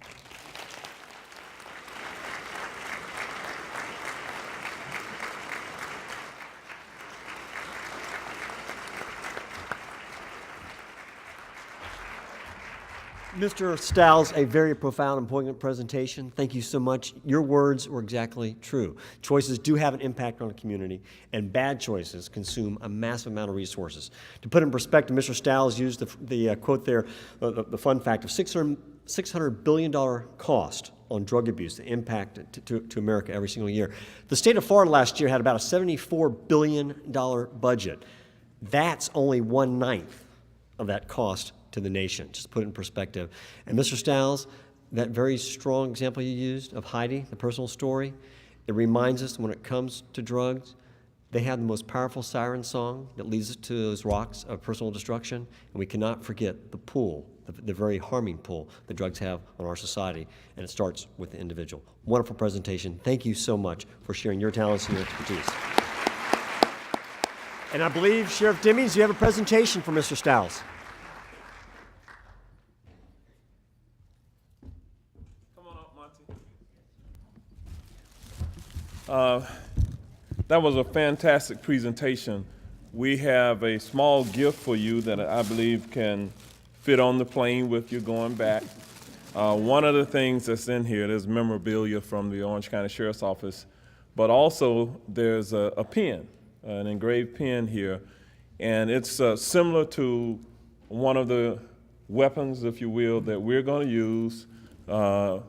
Mr. Stiles, a very profound and poignant presentation. Thank you so much. Your words were exactly true. Choices do have an impact on a community, and bad choices consume a massive amount of resources. To put in perspective, Mr. Stiles used the quote there, the fun fact of $600 billion cost on drug abuse, the impact to America every single year. The state of Florida last year had about a $74 billion budget. That's only 1/9 of that cost to the nation, just to put it in perspective. And Mr. Stiles, that very strong example you used of Heidi, the personal story, it reminds us when it comes to drugs, they have the most powerful siren song that leads us to those rocks of personal destruction, and we cannot forget the pull, the very harming pull that drugs have on our society, and it starts with the individual. Wonderful presentation. Thank you so much for sharing your talents and your expertise. And I believe, Sheriff Demings, you have a presentation for Mr. Stiles. Come on up, Monty. That was a fantastic presentation. We have a small gift for you that I believe can fit on the plane with you going back. One of the things that's in here, there's memorabilia from the Orange County Sheriff's Office, but also there's a pen, an engraved pen here, and it's similar to one of the weapons, if you will, that we're going to use. I'm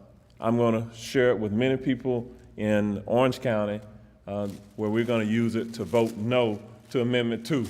going to share it with many people in Orange County, where we're going to use it to vote no to Amendment 2.